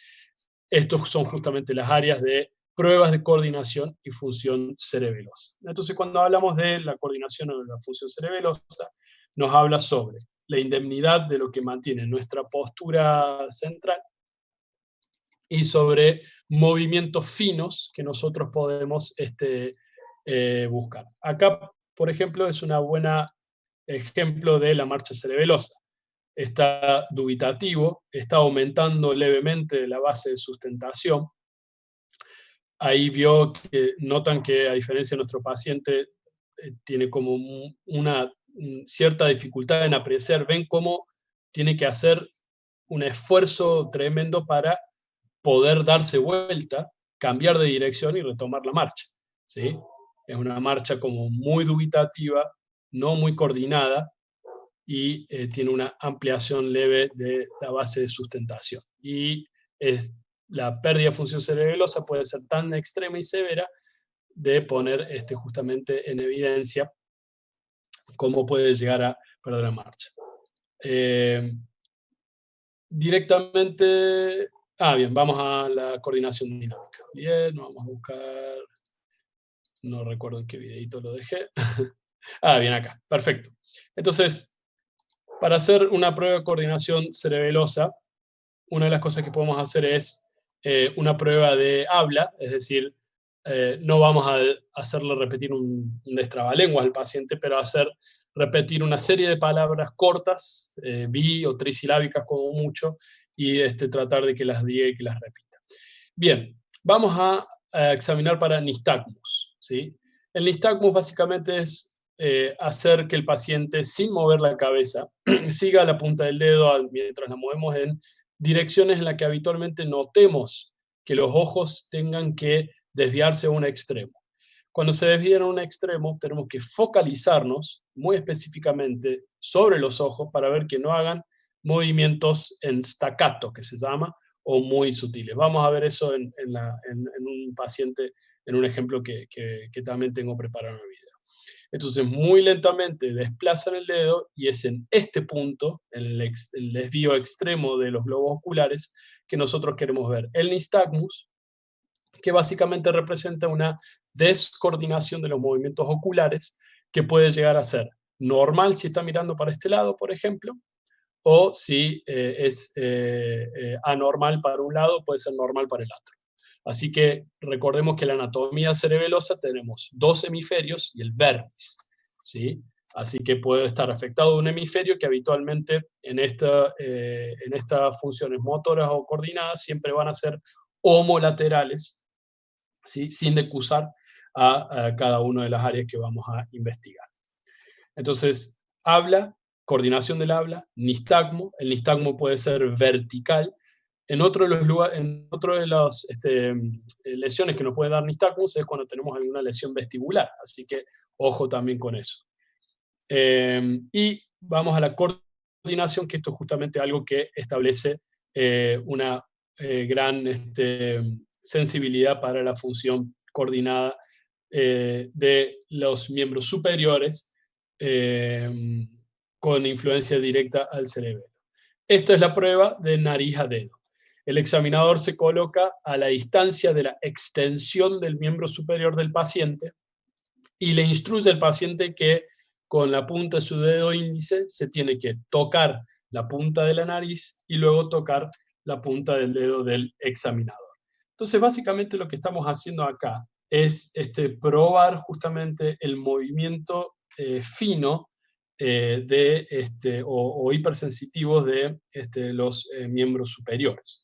estos son justamente las áreas de pruebas de coordinación y función cerebelosa. Entonces, cuando hablamos de la coordinación o de la función cerebelosa, nos habla sobre la indemnidad de lo que mantiene nuestra postura central y sobre movimientos finos que nosotros podemos buscar. Acá, por ejemplo, es un buen ejemplo de la marcha cerebelosa. Está dubitativo, está aumentando levemente la base de sustentación. Ahí notan que a diferencia de nuestro paciente, tiene como una cierta dificultad en apreciar, ven cómo tiene que hacer un esfuerzo tremendo para poder darse vuelta, cambiar de dirección y retomar la marcha, ¿sí? Es una marcha como muy dubitativa, no muy coordinada, y tiene una ampliación leve de la base de sustentación. Y la pérdida de función cerebelosa puede ser tan extrema y severa de poner justamente en evidencia cómo puede llegar a perder la marcha. Directamente, bien, vamos a la coordinación dinámica. Bien, vamos a buscar, no recuerdo en qué videito lo dejé. Bien, acá, perfecto. Entonces, para hacer una prueba de coordinación cerebelosa, una de las cosas que podemos hacer es una prueba de habla, es decir, no vamos a hacerle repetir un destrabalenguas al paciente, pero hacer repetir una serie de palabras cortas, bi o trisilábicas como mucho, y tratar de que las diga y que las repita. Bien, vamos a examinar para nistagmus, ¿sí? El nistagmus básicamente es hacer que el paciente, sin mover la cabeza, siga la punta del dedo mientras la movemos en direcciones en las que habitualmente notemos que los ojos tengan que desviarse a un extremo. Cuando se desvían a un extremo, tenemos que focalizarnos muy específicamente sobre los ojos para ver que no hagan movimientos en staccato, que se llama, o muy sutiles. Vamos a ver eso en un paciente, en un ejemplo que también tengo preparado en el video. Entonces, muy lentamente desplazan el dedo y es en este punto, el desvío extremo de los globos oculares, que nosotros queremos ver el nistagmus, que básicamente representa una descoordinación de los movimientos oculares que puede llegar a ser normal si está mirando para este lado, por ejemplo, o si es anormal para un lado, puede ser normal para el otro. Así que recordemos que en la anatomía cerebelosa tenemos dos hemisferios y el vértice, ¿sí? Así que puede estar afectado un hemisferio que habitualmente en estas funciones motoras o coordinadas siempre van a ser homolaterales, ¿sí? Sin decusar a cada una de las áreas que vamos a investigar. Entonces, habla, coordinación del habla, nistagmo. El nistagmo puede ser vertical. En otro de las lesiones que nos puede dar nistagmus es cuando tenemos alguna lesión vestibular. Así que ojo también con eso. Y vamos a la coordinación, que esto es justamente algo que establece una gran sensibilidad para la función coordinada de los miembros superiores con influencia directa al cerebelo. Esto es la prueba de nariz a dedo. El examinador se coloca a la distancia de la extensión del miembro superior del paciente y le instruye al paciente que con la punta de su dedo índice se tiene que tocar la punta de la nariz y luego tocar la punta del dedo del examinador. Entonces, básicamente lo que estamos haciendo acá es probar justamente el movimiento fino o hipersensitivos de los miembros superiores.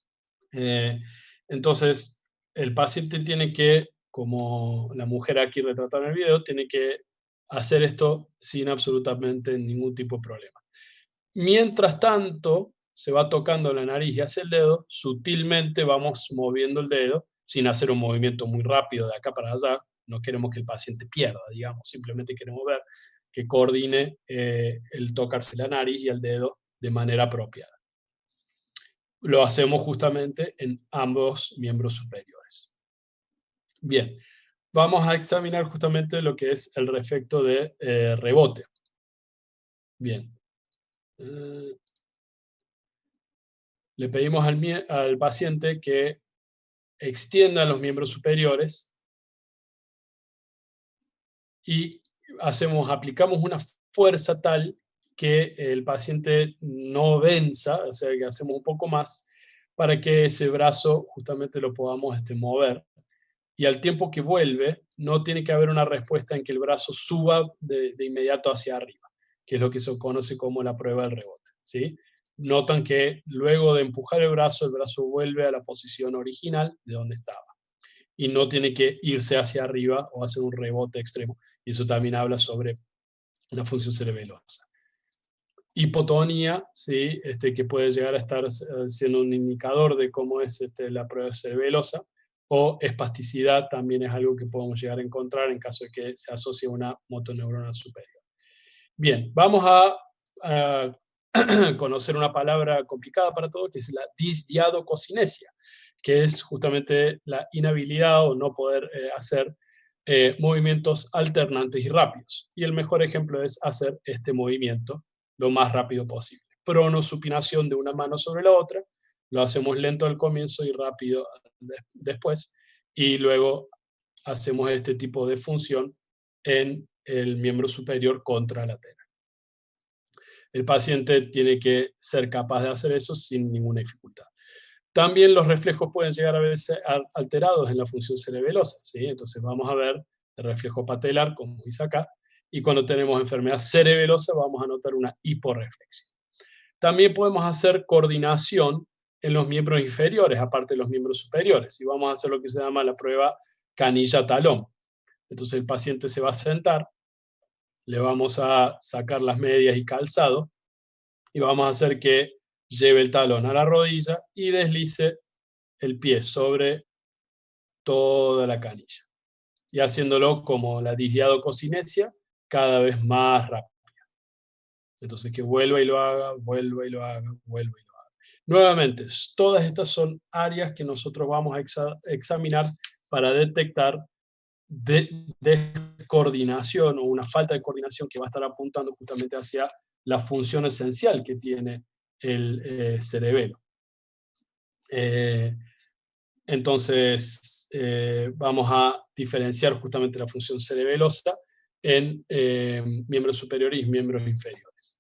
Entonces, el paciente tiene que, como la mujer aquí retratada en el video, tiene que hacer esto sin absolutamente ningún tipo de problema. Mientras tanto, se va tocando la nariz y hacia el dedo, sutilmente vamos moviendo el dedo, sin hacer un movimiento muy rápido de acá para allá. No queremos que el paciente pierda, digamos, simplemente queremos ver que coordine el tocarse la nariz y el dedo de manera apropiada. Lo hacemos justamente en ambos miembros superiores. Bien, vamos a examinar justamente lo que es el efecto de rebote. Bien. Le pedimos al paciente que extienda los miembros superiores y aplicamos una fuerza tal que el paciente no venza, o sea, que hacemos un poco más para que ese brazo justamente lo podamos mover. Y al tiempo que vuelve, no tiene que haber una respuesta en que el brazo suba de inmediato hacia arriba, que es lo que se conoce como la prueba del rebote, ¿sí? Notan que luego de empujar el brazo vuelve a la posición original de donde estaba. Y no tiene que irse hacia arriba o hacer un rebote extremo. Y eso también habla sobre la función cerebelosa. Hipotonía, ¿sí? Que puede llegar a estar siendo un indicador de cómo es la prueba cerebelosa, o espasticidad también es algo que podemos llegar a encontrar en caso de que se asocie a una motoneurona superior. Bien, vamos a conocer una palabra complicada para todos, que es la disdiadococinesia, que es justamente la inhabilidad o no poder hacer movimientos alternantes y rápidos. Y el mejor ejemplo es hacer este movimiento lo más rápido posible. Pronosupinación de una mano sobre la otra, lo hacemos lento al comienzo y rápido después, y luego hacemos este tipo de función en el miembro superior contralateral. El paciente tiene que ser capaz de hacer eso sin ninguna dificultad. También los reflejos pueden llegar a verse alterados en la función cerebelosa, ¿sí? Entonces vamos a ver el reflejo patelar, como dice acá, y cuando tenemos enfermedad cerebelosa vamos a notar una hiporreflexión. También podemos hacer coordinación en los miembros inferiores, aparte de los miembros superiores, y vamos a hacer lo que se llama la prueba canilla-talón. Entonces el paciente se va a sentar, le vamos a sacar las medias y calzado, y vamos a hacer que lleve el talón a la rodilla y deslice el pie sobre toda la canilla. Y haciéndolo como la disdiadococinesia, cada vez más rápido. Entonces que vuelva y lo haga, vuelva y lo haga, vuelva y lo haga. Nuevamente, todas estas son áreas que nosotros vamos a examinar para detectar descoordinación o una falta de coordinación que va a estar apuntando justamente hacia la función esencial que tiene el cerebelo. Entonces, vamos a diferenciar justamente la función cerebelosa en miembros superiores y miembros inferiores.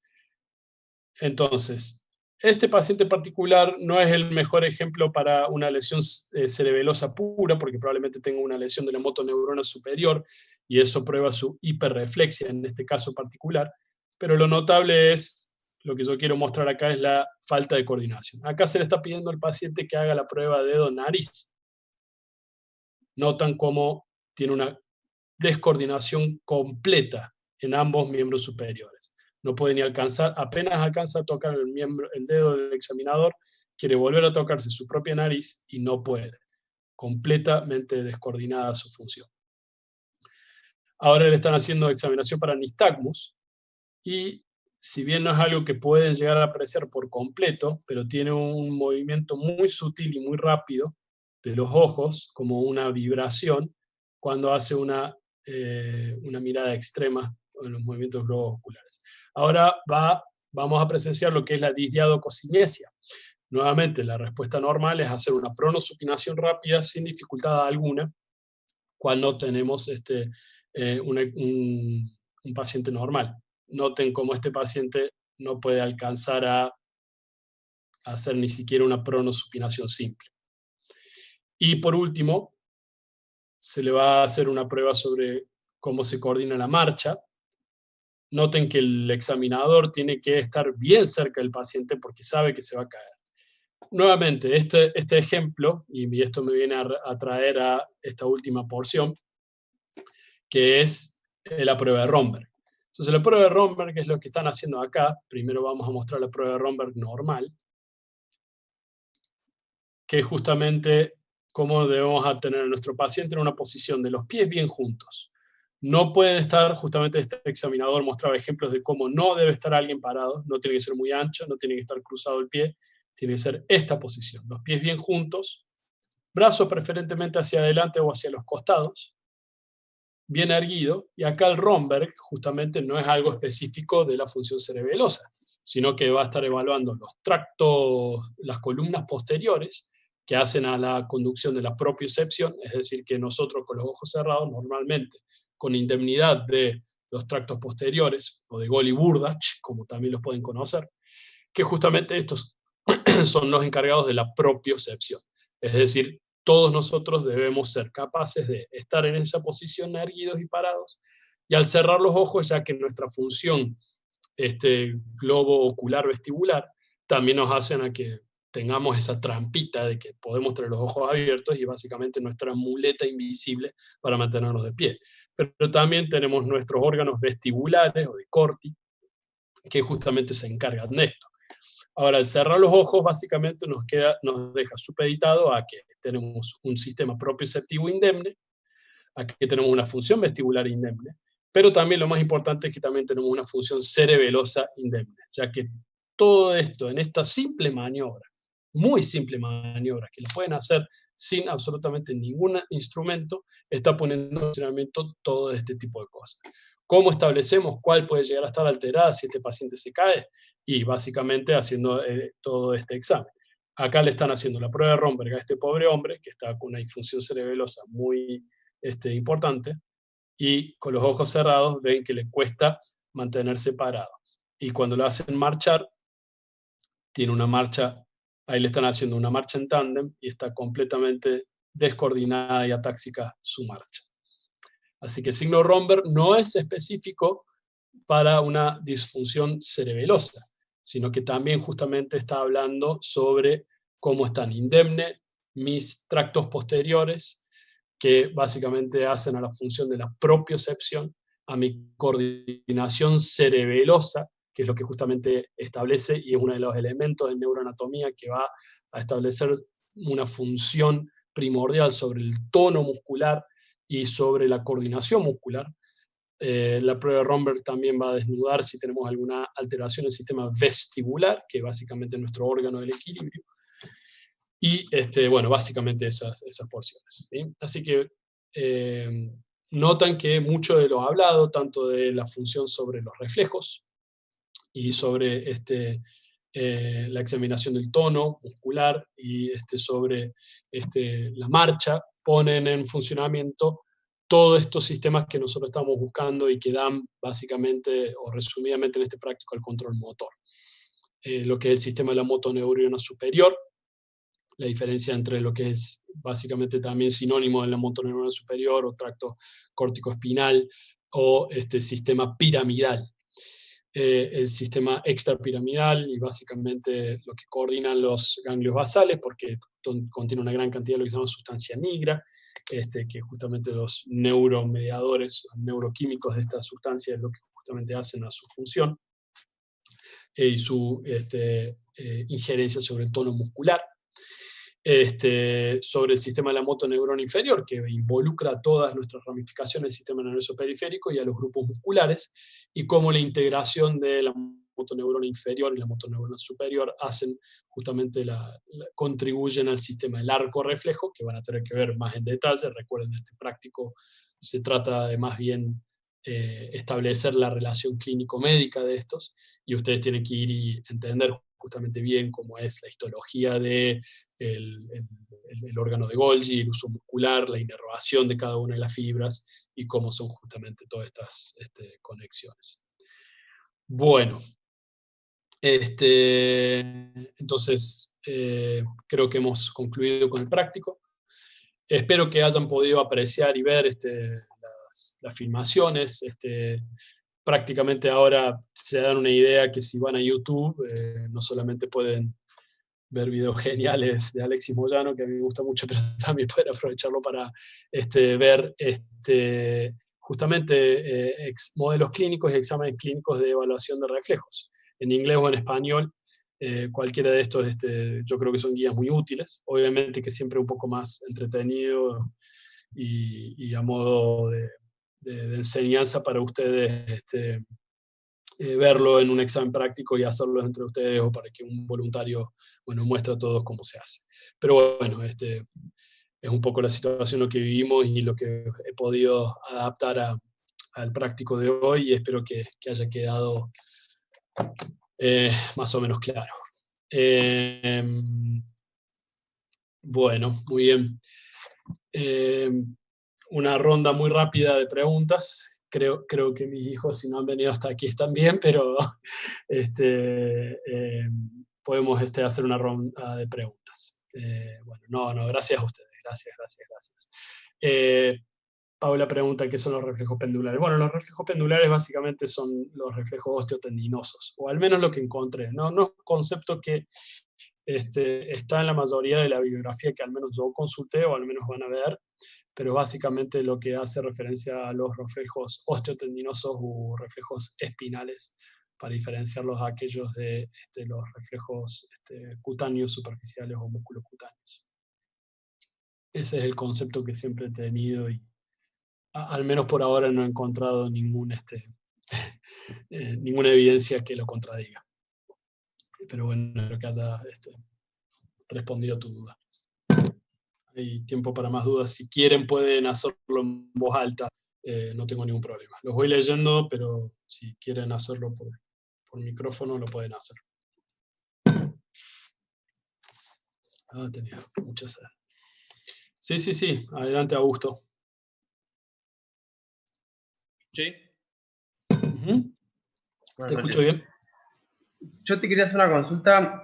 Entonces, este paciente particular no es el mejor ejemplo para una lesión cerebelosa pura, porque probablemente tenga una lesión de la motoneurona superior, y eso prueba su hiperreflexia en este caso particular, pero lo notable es, lo que yo quiero mostrar acá es la falta de coordinación. Acá se le está pidiendo al paciente que haga la prueba dedo-nariz. Notan cómo tiene una descoordinación completa en ambos miembros superiores. No puede ni alcanzar, apenas alcanza a tocar el dedo del examinador, quiere volver a tocarse su propia nariz y no puede. Completamente descoordinada su función. Ahora le están haciendo examinación para nistagmus y si bien no es algo que pueden llegar a apreciar por completo, pero tiene un movimiento muy sutil y muy rápido de los ojos, como una vibración, cuando hace una mirada extrema en los movimientos globos oculares. Ahora vamos a presenciar lo que es la disdiadococinesia. Nuevamente, la respuesta normal es hacer una pronosupinación rápida sin dificultad alguna cuando tenemos un paciente normal. Noten cómo este paciente no puede alcanzar a hacer ni siquiera una pronosupinación simple. Y por último, se le va a hacer una prueba sobre cómo se coordina la marcha. Noten que el examinador tiene que estar bien cerca del paciente porque sabe que se va a caer. Nuevamente, este ejemplo, y esto me viene a traer a esta última porción, que es la prueba de Romberg. Entonces, la prueba de Romberg es lo que están haciendo acá. Primero vamos a mostrar la prueba de Romberg normal, que es justamente cómo debemos tener a nuestro paciente en una posición de los pies bien juntos. No puede estar, justamente este examinador mostraba ejemplos de cómo no debe estar alguien parado, no tiene que ser muy ancho, no tiene que estar cruzado el pie, tiene que ser esta posición, los pies bien juntos, brazos preferentemente hacia adelante o hacia los costados, bien erguido, y acá el Romberg justamente no es algo específico de la función cerebelosa, sino que va a estar evaluando los tractos, las columnas posteriores que hacen a la conducción de la propiocepción, es decir, que nosotros con los ojos cerrados normalmente, con indemnidad de los tractos posteriores, o de Goli-Burdach, como también los pueden conocer, que justamente estos son los encargados de la propiocepción, es decir, todos nosotros debemos ser capaces de estar en esa posición erguidos y parados, y al cerrar los ojos, ya que nuestra función, globo ocular vestibular, también nos hacen a que tengamos esa trampita de que podemos tener los ojos abiertos y básicamente nuestra muleta invisible para mantenernos de pie. Pero también tenemos nuestros órganos vestibulares o de Corti, que justamente se encargan de esto. Ahora, al cerrar los ojos, básicamente nos deja supeditado a que tenemos un sistema propioceptivo indemne, a que tenemos una función vestibular indemne, Pero también lo más importante es que también tenemos una función cerebelosa indemne, ya que todo esto en esta simple maniobra, muy simple maniobra, que la pueden hacer sin absolutamente ningún instrumento, está poniendo en funcionamiento todo este tipo de cosas. ¿Cómo establecemos cuál puede llegar a estar alterada si este paciente se cae? Y básicamente haciendo todo este examen. Acá le están haciendo la prueba de Romberg a este pobre hombre, que está con una disfunción cerebelosa muy importante, y con los ojos cerrados ven que le cuesta mantenerse parado. Y cuando lo hacen marchar, tiene una marcha, ahí le están haciendo una marcha en tándem y está completamente descoordinada y atáxica su marcha. Así que el signo Romberg no es específico para una disfunción cerebelosa, sino que también justamente está hablando sobre cómo están indemne mis tractos posteriores, que básicamente hacen a la función de la propiocepción, a mi coordinación cerebelosa, que es lo que justamente establece y es uno de los elementos de neuroanatomía que va a establecer una función primordial sobre el tono muscular y sobre la coordinación muscular. La prueba de Romberg también va a desnudar si tenemos alguna alteración en el sistema vestibular, que básicamente es nuestro órgano del equilibrio. Y bueno, básicamente esas porciones, ¿sí? Así que notan que mucho de lo hablado, tanto de la función sobre los reflejos y sobre la examinación del tono muscular y sobre la marcha, ponen en funcionamiento todos estos sistemas que nosotros estamos buscando y que dan básicamente o resumidamente en este práctico el control motor. Lo que es el sistema de la motoneurona superior, la diferencia entre lo que es básicamente también sinónimo de la motoneurona superior o tracto córtico-espinal o sistema piramidal. El sistema extrapiramidal y básicamente lo que coordinan los ganglios basales, porque contiene una gran cantidad de lo que se llama sustancia nigra, que justamente los neuromediadores, neuroquímicos de esta sustancia es lo que justamente hacen a su función y su injerencia sobre el tono muscular. Sobre el sistema de la motoneurona inferior, que involucra a todas nuestras ramificaciones del sistema nervioso periférico y a los grupos musculares, y cómo la integración de la motoneurona inferior y la motoneurona superior hacen justamente contribuyen al sistema del arco reflejo, que van a tener que ver más en detalle. Recuerden, este práctico se trata de más bien establecer la relación clínico-médica de estos, y ustedes tienen que ir y entender justamente bien cómo es la histología de el órgano de Golgi, el uso muscular, la inervación de cada una de las fibras y cómo son justamente todas estas conexiones. Bueno, entonces creo que hemos concluido con el práctico. Espero que hayan podido apreciar y ver las filmaciones. Prácticamente ahora se dan una idea que si van a YouTube, no solamente pueden ver videos geniales de Alexis Moyano, que a mí me gusta mucho, pero también poder aprovecharlo para ver justamente modelos clínicos y exámenes clínicos de evaluación de reflejos, en inglés o en español. Cualquiera de estos yo creo que son guías muy útiles, obviamente que siempre un poco más entretenido y a modo de enseñanza para ustedes verlo en un examen práctico y hacerlo entre ustedes, o para que un voluntario muestre a todos cómo se hace. Pero bueno, es un poco la situación lo que vivimos y lo que he podido adaptar al práctico de hoy, y espero que haya quedado más o menos claro. Bueno, muy bien. Una ronda muy rápida de preguntas. Creo que mis hijos, si no han venido hasta aquí, están bien, pero podemos hacer una ronda de preguntas. Bueno, no, gracias a ustedes. Gracias. Paula pregunta qué son los reflejos pendulares. Bueno, los reflejos pendulares básicamente son los reflejos osteotendinosos, o al menos lo que encontré. No es un concepto que está en la mayoría de la bibliografía que al menos yo consulté, o al menos van a ver, pero básicamente lo que hace referencia a los reflejos osteotendinosos u reflejos espinales, para diferenciarlos a aquellos de los reflejos cutáneos superficiales o musculocutáneos. Ese es el concepto que siempre he tenido, y al menos por ahora no he encontrado ninguna evidencia que lo contradiga. Pero bueno, espero que haya respondido a tu duda. Hay tiempo para más dudas. Si quieren pueden hacerlo en voz alta, no tengo ningún problema. Los voy leyendo, pero si quieren hacerlo por micrófono lo pueden hacer. Tenía muchas. Sí, adelante, Augusto. Sí. ¿Te escucho bien? Yo te quería hacer una consulta,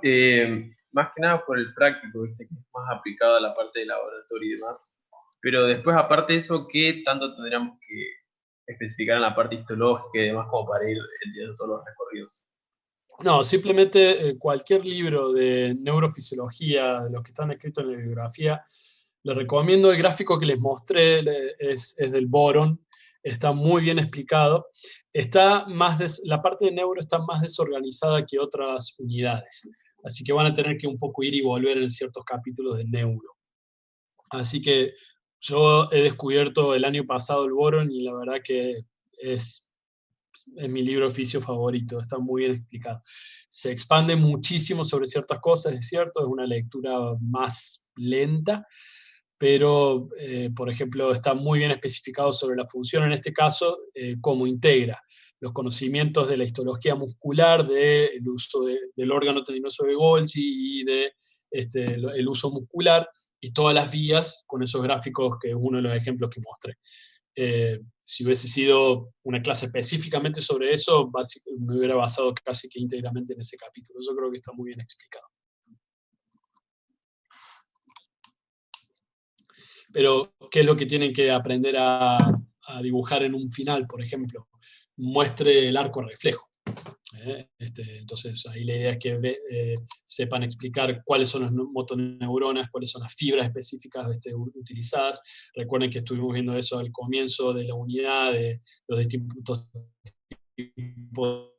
más que nada por el práctico, ¿viste? Que es más aplicado a la parte de laboratorio y demás. Pero después, aparte de eso, ¿qué tanto tendríamos que especificar en la parte histológica y demás como para ir entendiendo todos los recorridos? No, simplemente cualquier libro de neurofisiología, de los que están escritos en la bibliografía, les recomiendo el gráfico que les mostré, es del boron, está muy bien explicado. La parte de neuro está más desorganizada que otras unidades, así que van a tener que un poco ir y volver en ciertos capítulos de neuro. Así que yo he descubierto el año pasado el boron y la verdad que es mi libro oficio favorito, está muy bien explicado. Se expande muchísimo sobre ciertas cosas, es cierto, es una lectura más lenta, pero, por ejemplo, está muy bien especificado sobre la función, en este caso, cómo integra los conocimientos de la histología muscular, del uso del órgano tendinoso de Golgi y el uso muscular, y todas las vías con esos gráficos, que es uno de los ejemplos que mostré. Si hubiese sido una clase específicamente sobre eso, me hubiera basado casi que íntegramente en ese capítulo. Yo creo que está muy bien explicado. Pero, ¿qué es lo que tienen que aprender a dibujar en un final, por ejemplo? Muestre el arco reflejo. Entonces, ahí la idea es que sepan explicar cuáles son las motoneuronas, cuáles son las fibras específicas utilizadas. Recuerden que estuvimos viendo eso al comienzo de la unidad, de los distintos tipos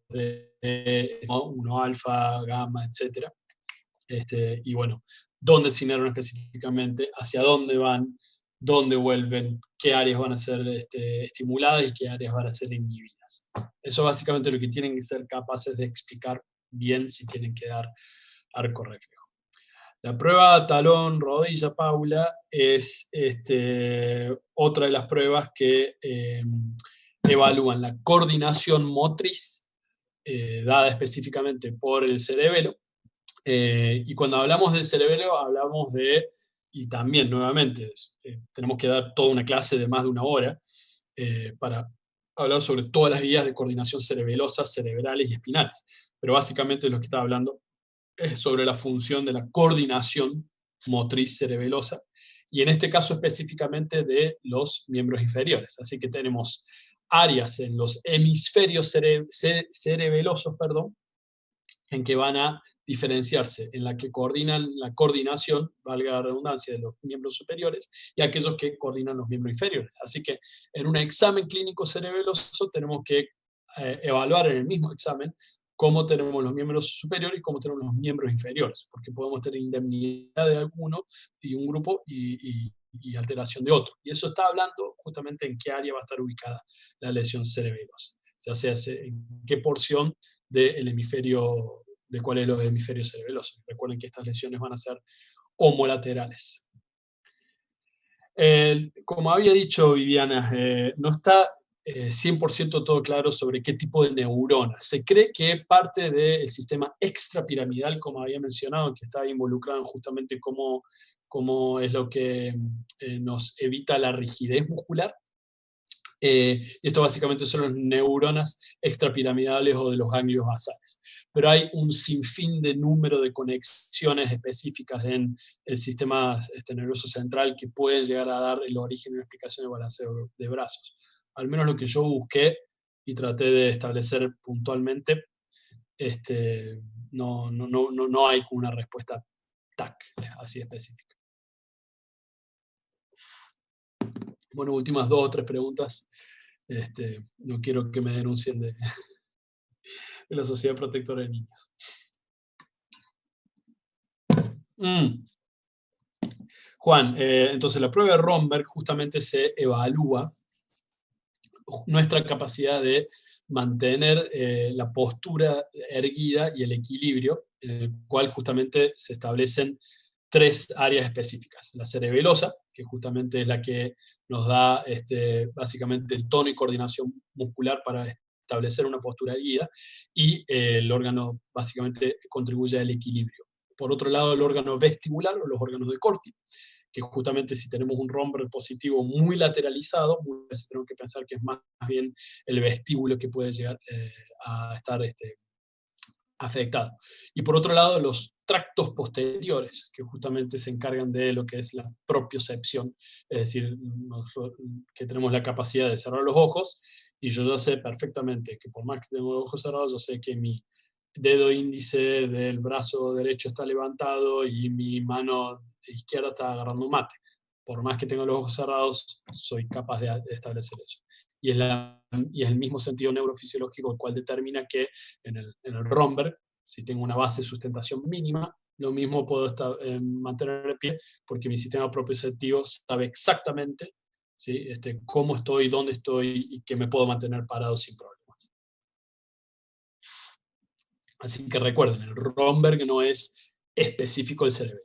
de 1 alfa, gamma, etc. Y bueno, dónde se inervan específicamente, hacia dónde van, dónde vuelven, qué áreas van a ser estimuladas y qué áreas van a ser inhibidas. Eso básicamente es lo que tienen que ser capaces de explicar bien si tienen que dar arco reflejo. La prueba talón, rodilla, Paula, es otra de las pruebas que evalúan la coordinación motriz dada específicamente por el cerebelo. Y cuando hablamos del cerebelo, hablamos y también nuevamente, tenemos que dar toda una clase de más de 1 hora para hablar sobre todas las vías de coordinación cerebelosas, cerebrales y espinales. Pero básicamente lo que está hablando es sobre la función de la coordinación motriz cerebelosa, y en este caso específicamente de los miembros inferiores. Así que tenemos áreas en los hemisferios cerebelosos, en que van a diferenciarse, en la que coordinan la coordinación, valga la redundancia, de los miembros superiores, y aquellos que coordinan los miembros inferiores. Así que en un examen clínico cerebeloso tenemos que evaluar en el mismo examen cómo tenemos los miembros superiores y cómo tenemos los miembros inferiores, porque podemos tener indemnidad de alguno y un grupo y alteración de otro. Y eso está hablando justamente en qué área va a estar ubicada la lesión cerebelosa, o sea, en qué porción del hemisferio, de cuál es los hemisferios cerebelosos. Recuerden que estas lesiones van a ser homolaterales. Como había dicho Viviana, no está 100% todo claro sobre qué tipo de neuronas. Se cree que parte del sistema extrapiramidal, como había mencionado, que está involucrado en justamente cómo es lo que nos evita la rigidez muscular. Y esto básicamente son las neuronas extrapiramidales o de los ganglios basales. Pero hay un sinfín de número de conexiones específicas en el sistema nervioso central que pueden llegar a dar el origen y una explicación del balanceo de brazos. Al menos lo que yo busqué y traté de establecer puntualmente, no hay una respuesta así específica. Bueno, últimas 2 o 3 preguntas. No quiero que me denuncien de la Sociedad Protectora de Niños. Juan, entonces la prueba de Romberg justamente se evalúa nuestra capacidad de mantener la postura erguida y el equilibrio, en el cual justamente se establecen 3 áreas específicas. La cerebelosa, que justamente es la que nos da básicamente el tono y coordinación muscular para establecer una postura erguida, y el órgano básicamente contribuye al equilibrio. Por otro lado, el órgano vestibular o los órganos de Corti, que justamente si tenemos un Romberg positivo muy lateralizado, muchas veces tenemos que pensar que es más bien el vestíbulo que puede llegar a estar afectado. Y por otro lado, los tractos posteriores, que justamente se encargan de lo que es la propiocepción, es decir, que tenemos la capacidad de cerrar los ojos, y yo ya sé perfectamente que por más que tengo los ojos cerrados, yo sé que mi dedo índice del brazo derecho está levantado y mi mano izquierda está agarrando un mate. Por más que tenga los ojos cerrados, soy capaz de establecer eso. Y es el mismo sentido neurofisiológico el cual determina que en el Romberg, si tengo una base de sustentación mínima, lo mismo puedo mantener de pie, porque mi sistema propioceptivo sabe exactamente, ¿sí? Cómo estoy, dónde estoy y que me puedo mantener parado sin problemas. Así que recuerden, el Romberg no es específico del cerebro.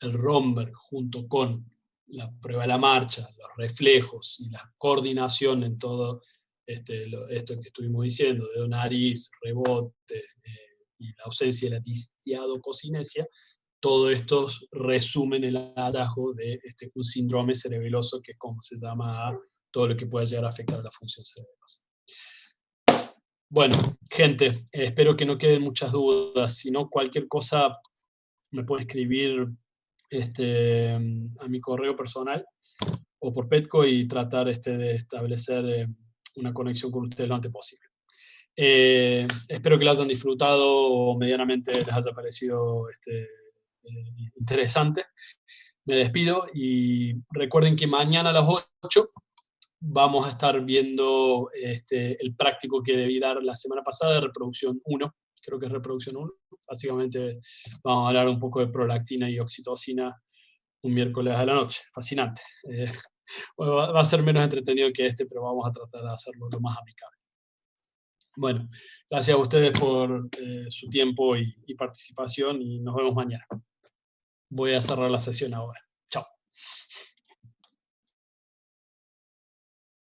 El Romberg, junto con la prueba de la marcha, los reflejos y la coordinación en todo esto que estuvimos diciendo, de nariz, rebote y la ausencia de la distiadococinesia, todo esto resumen el hallazgo de un síndrome cerebeloso, que es como se llama todo lo que puede llegar a afectar a la función cerebelosa. Bueno, gente, espero que no queden muchas dudas. Si no, cualquier cosa me pueden escribir a mi correo personal o por Petco y tratar de establecer una conexión con ustedes lo antes posible. Espero que lo hayan disfrutado o medianamente les haya parecido interesante. Me despido y recuerden que mañana a las 8 vamos a estar viendo el práctico que debí dar la semana pasada de reproducción 1. Creo que es reproducción 1. Básicamente vamos a hablar un poco de prolactina y oxitocina un miércoles a la noche. Fascinante. Bueno, va a ser menos entretenido que pero vamos a tratar de hacerlo lo más amigable. Bueno, gracias a ustedes por su tiempo y participación, y nos vemos mañana. Voy a cerrar la sesión ahora. Chao.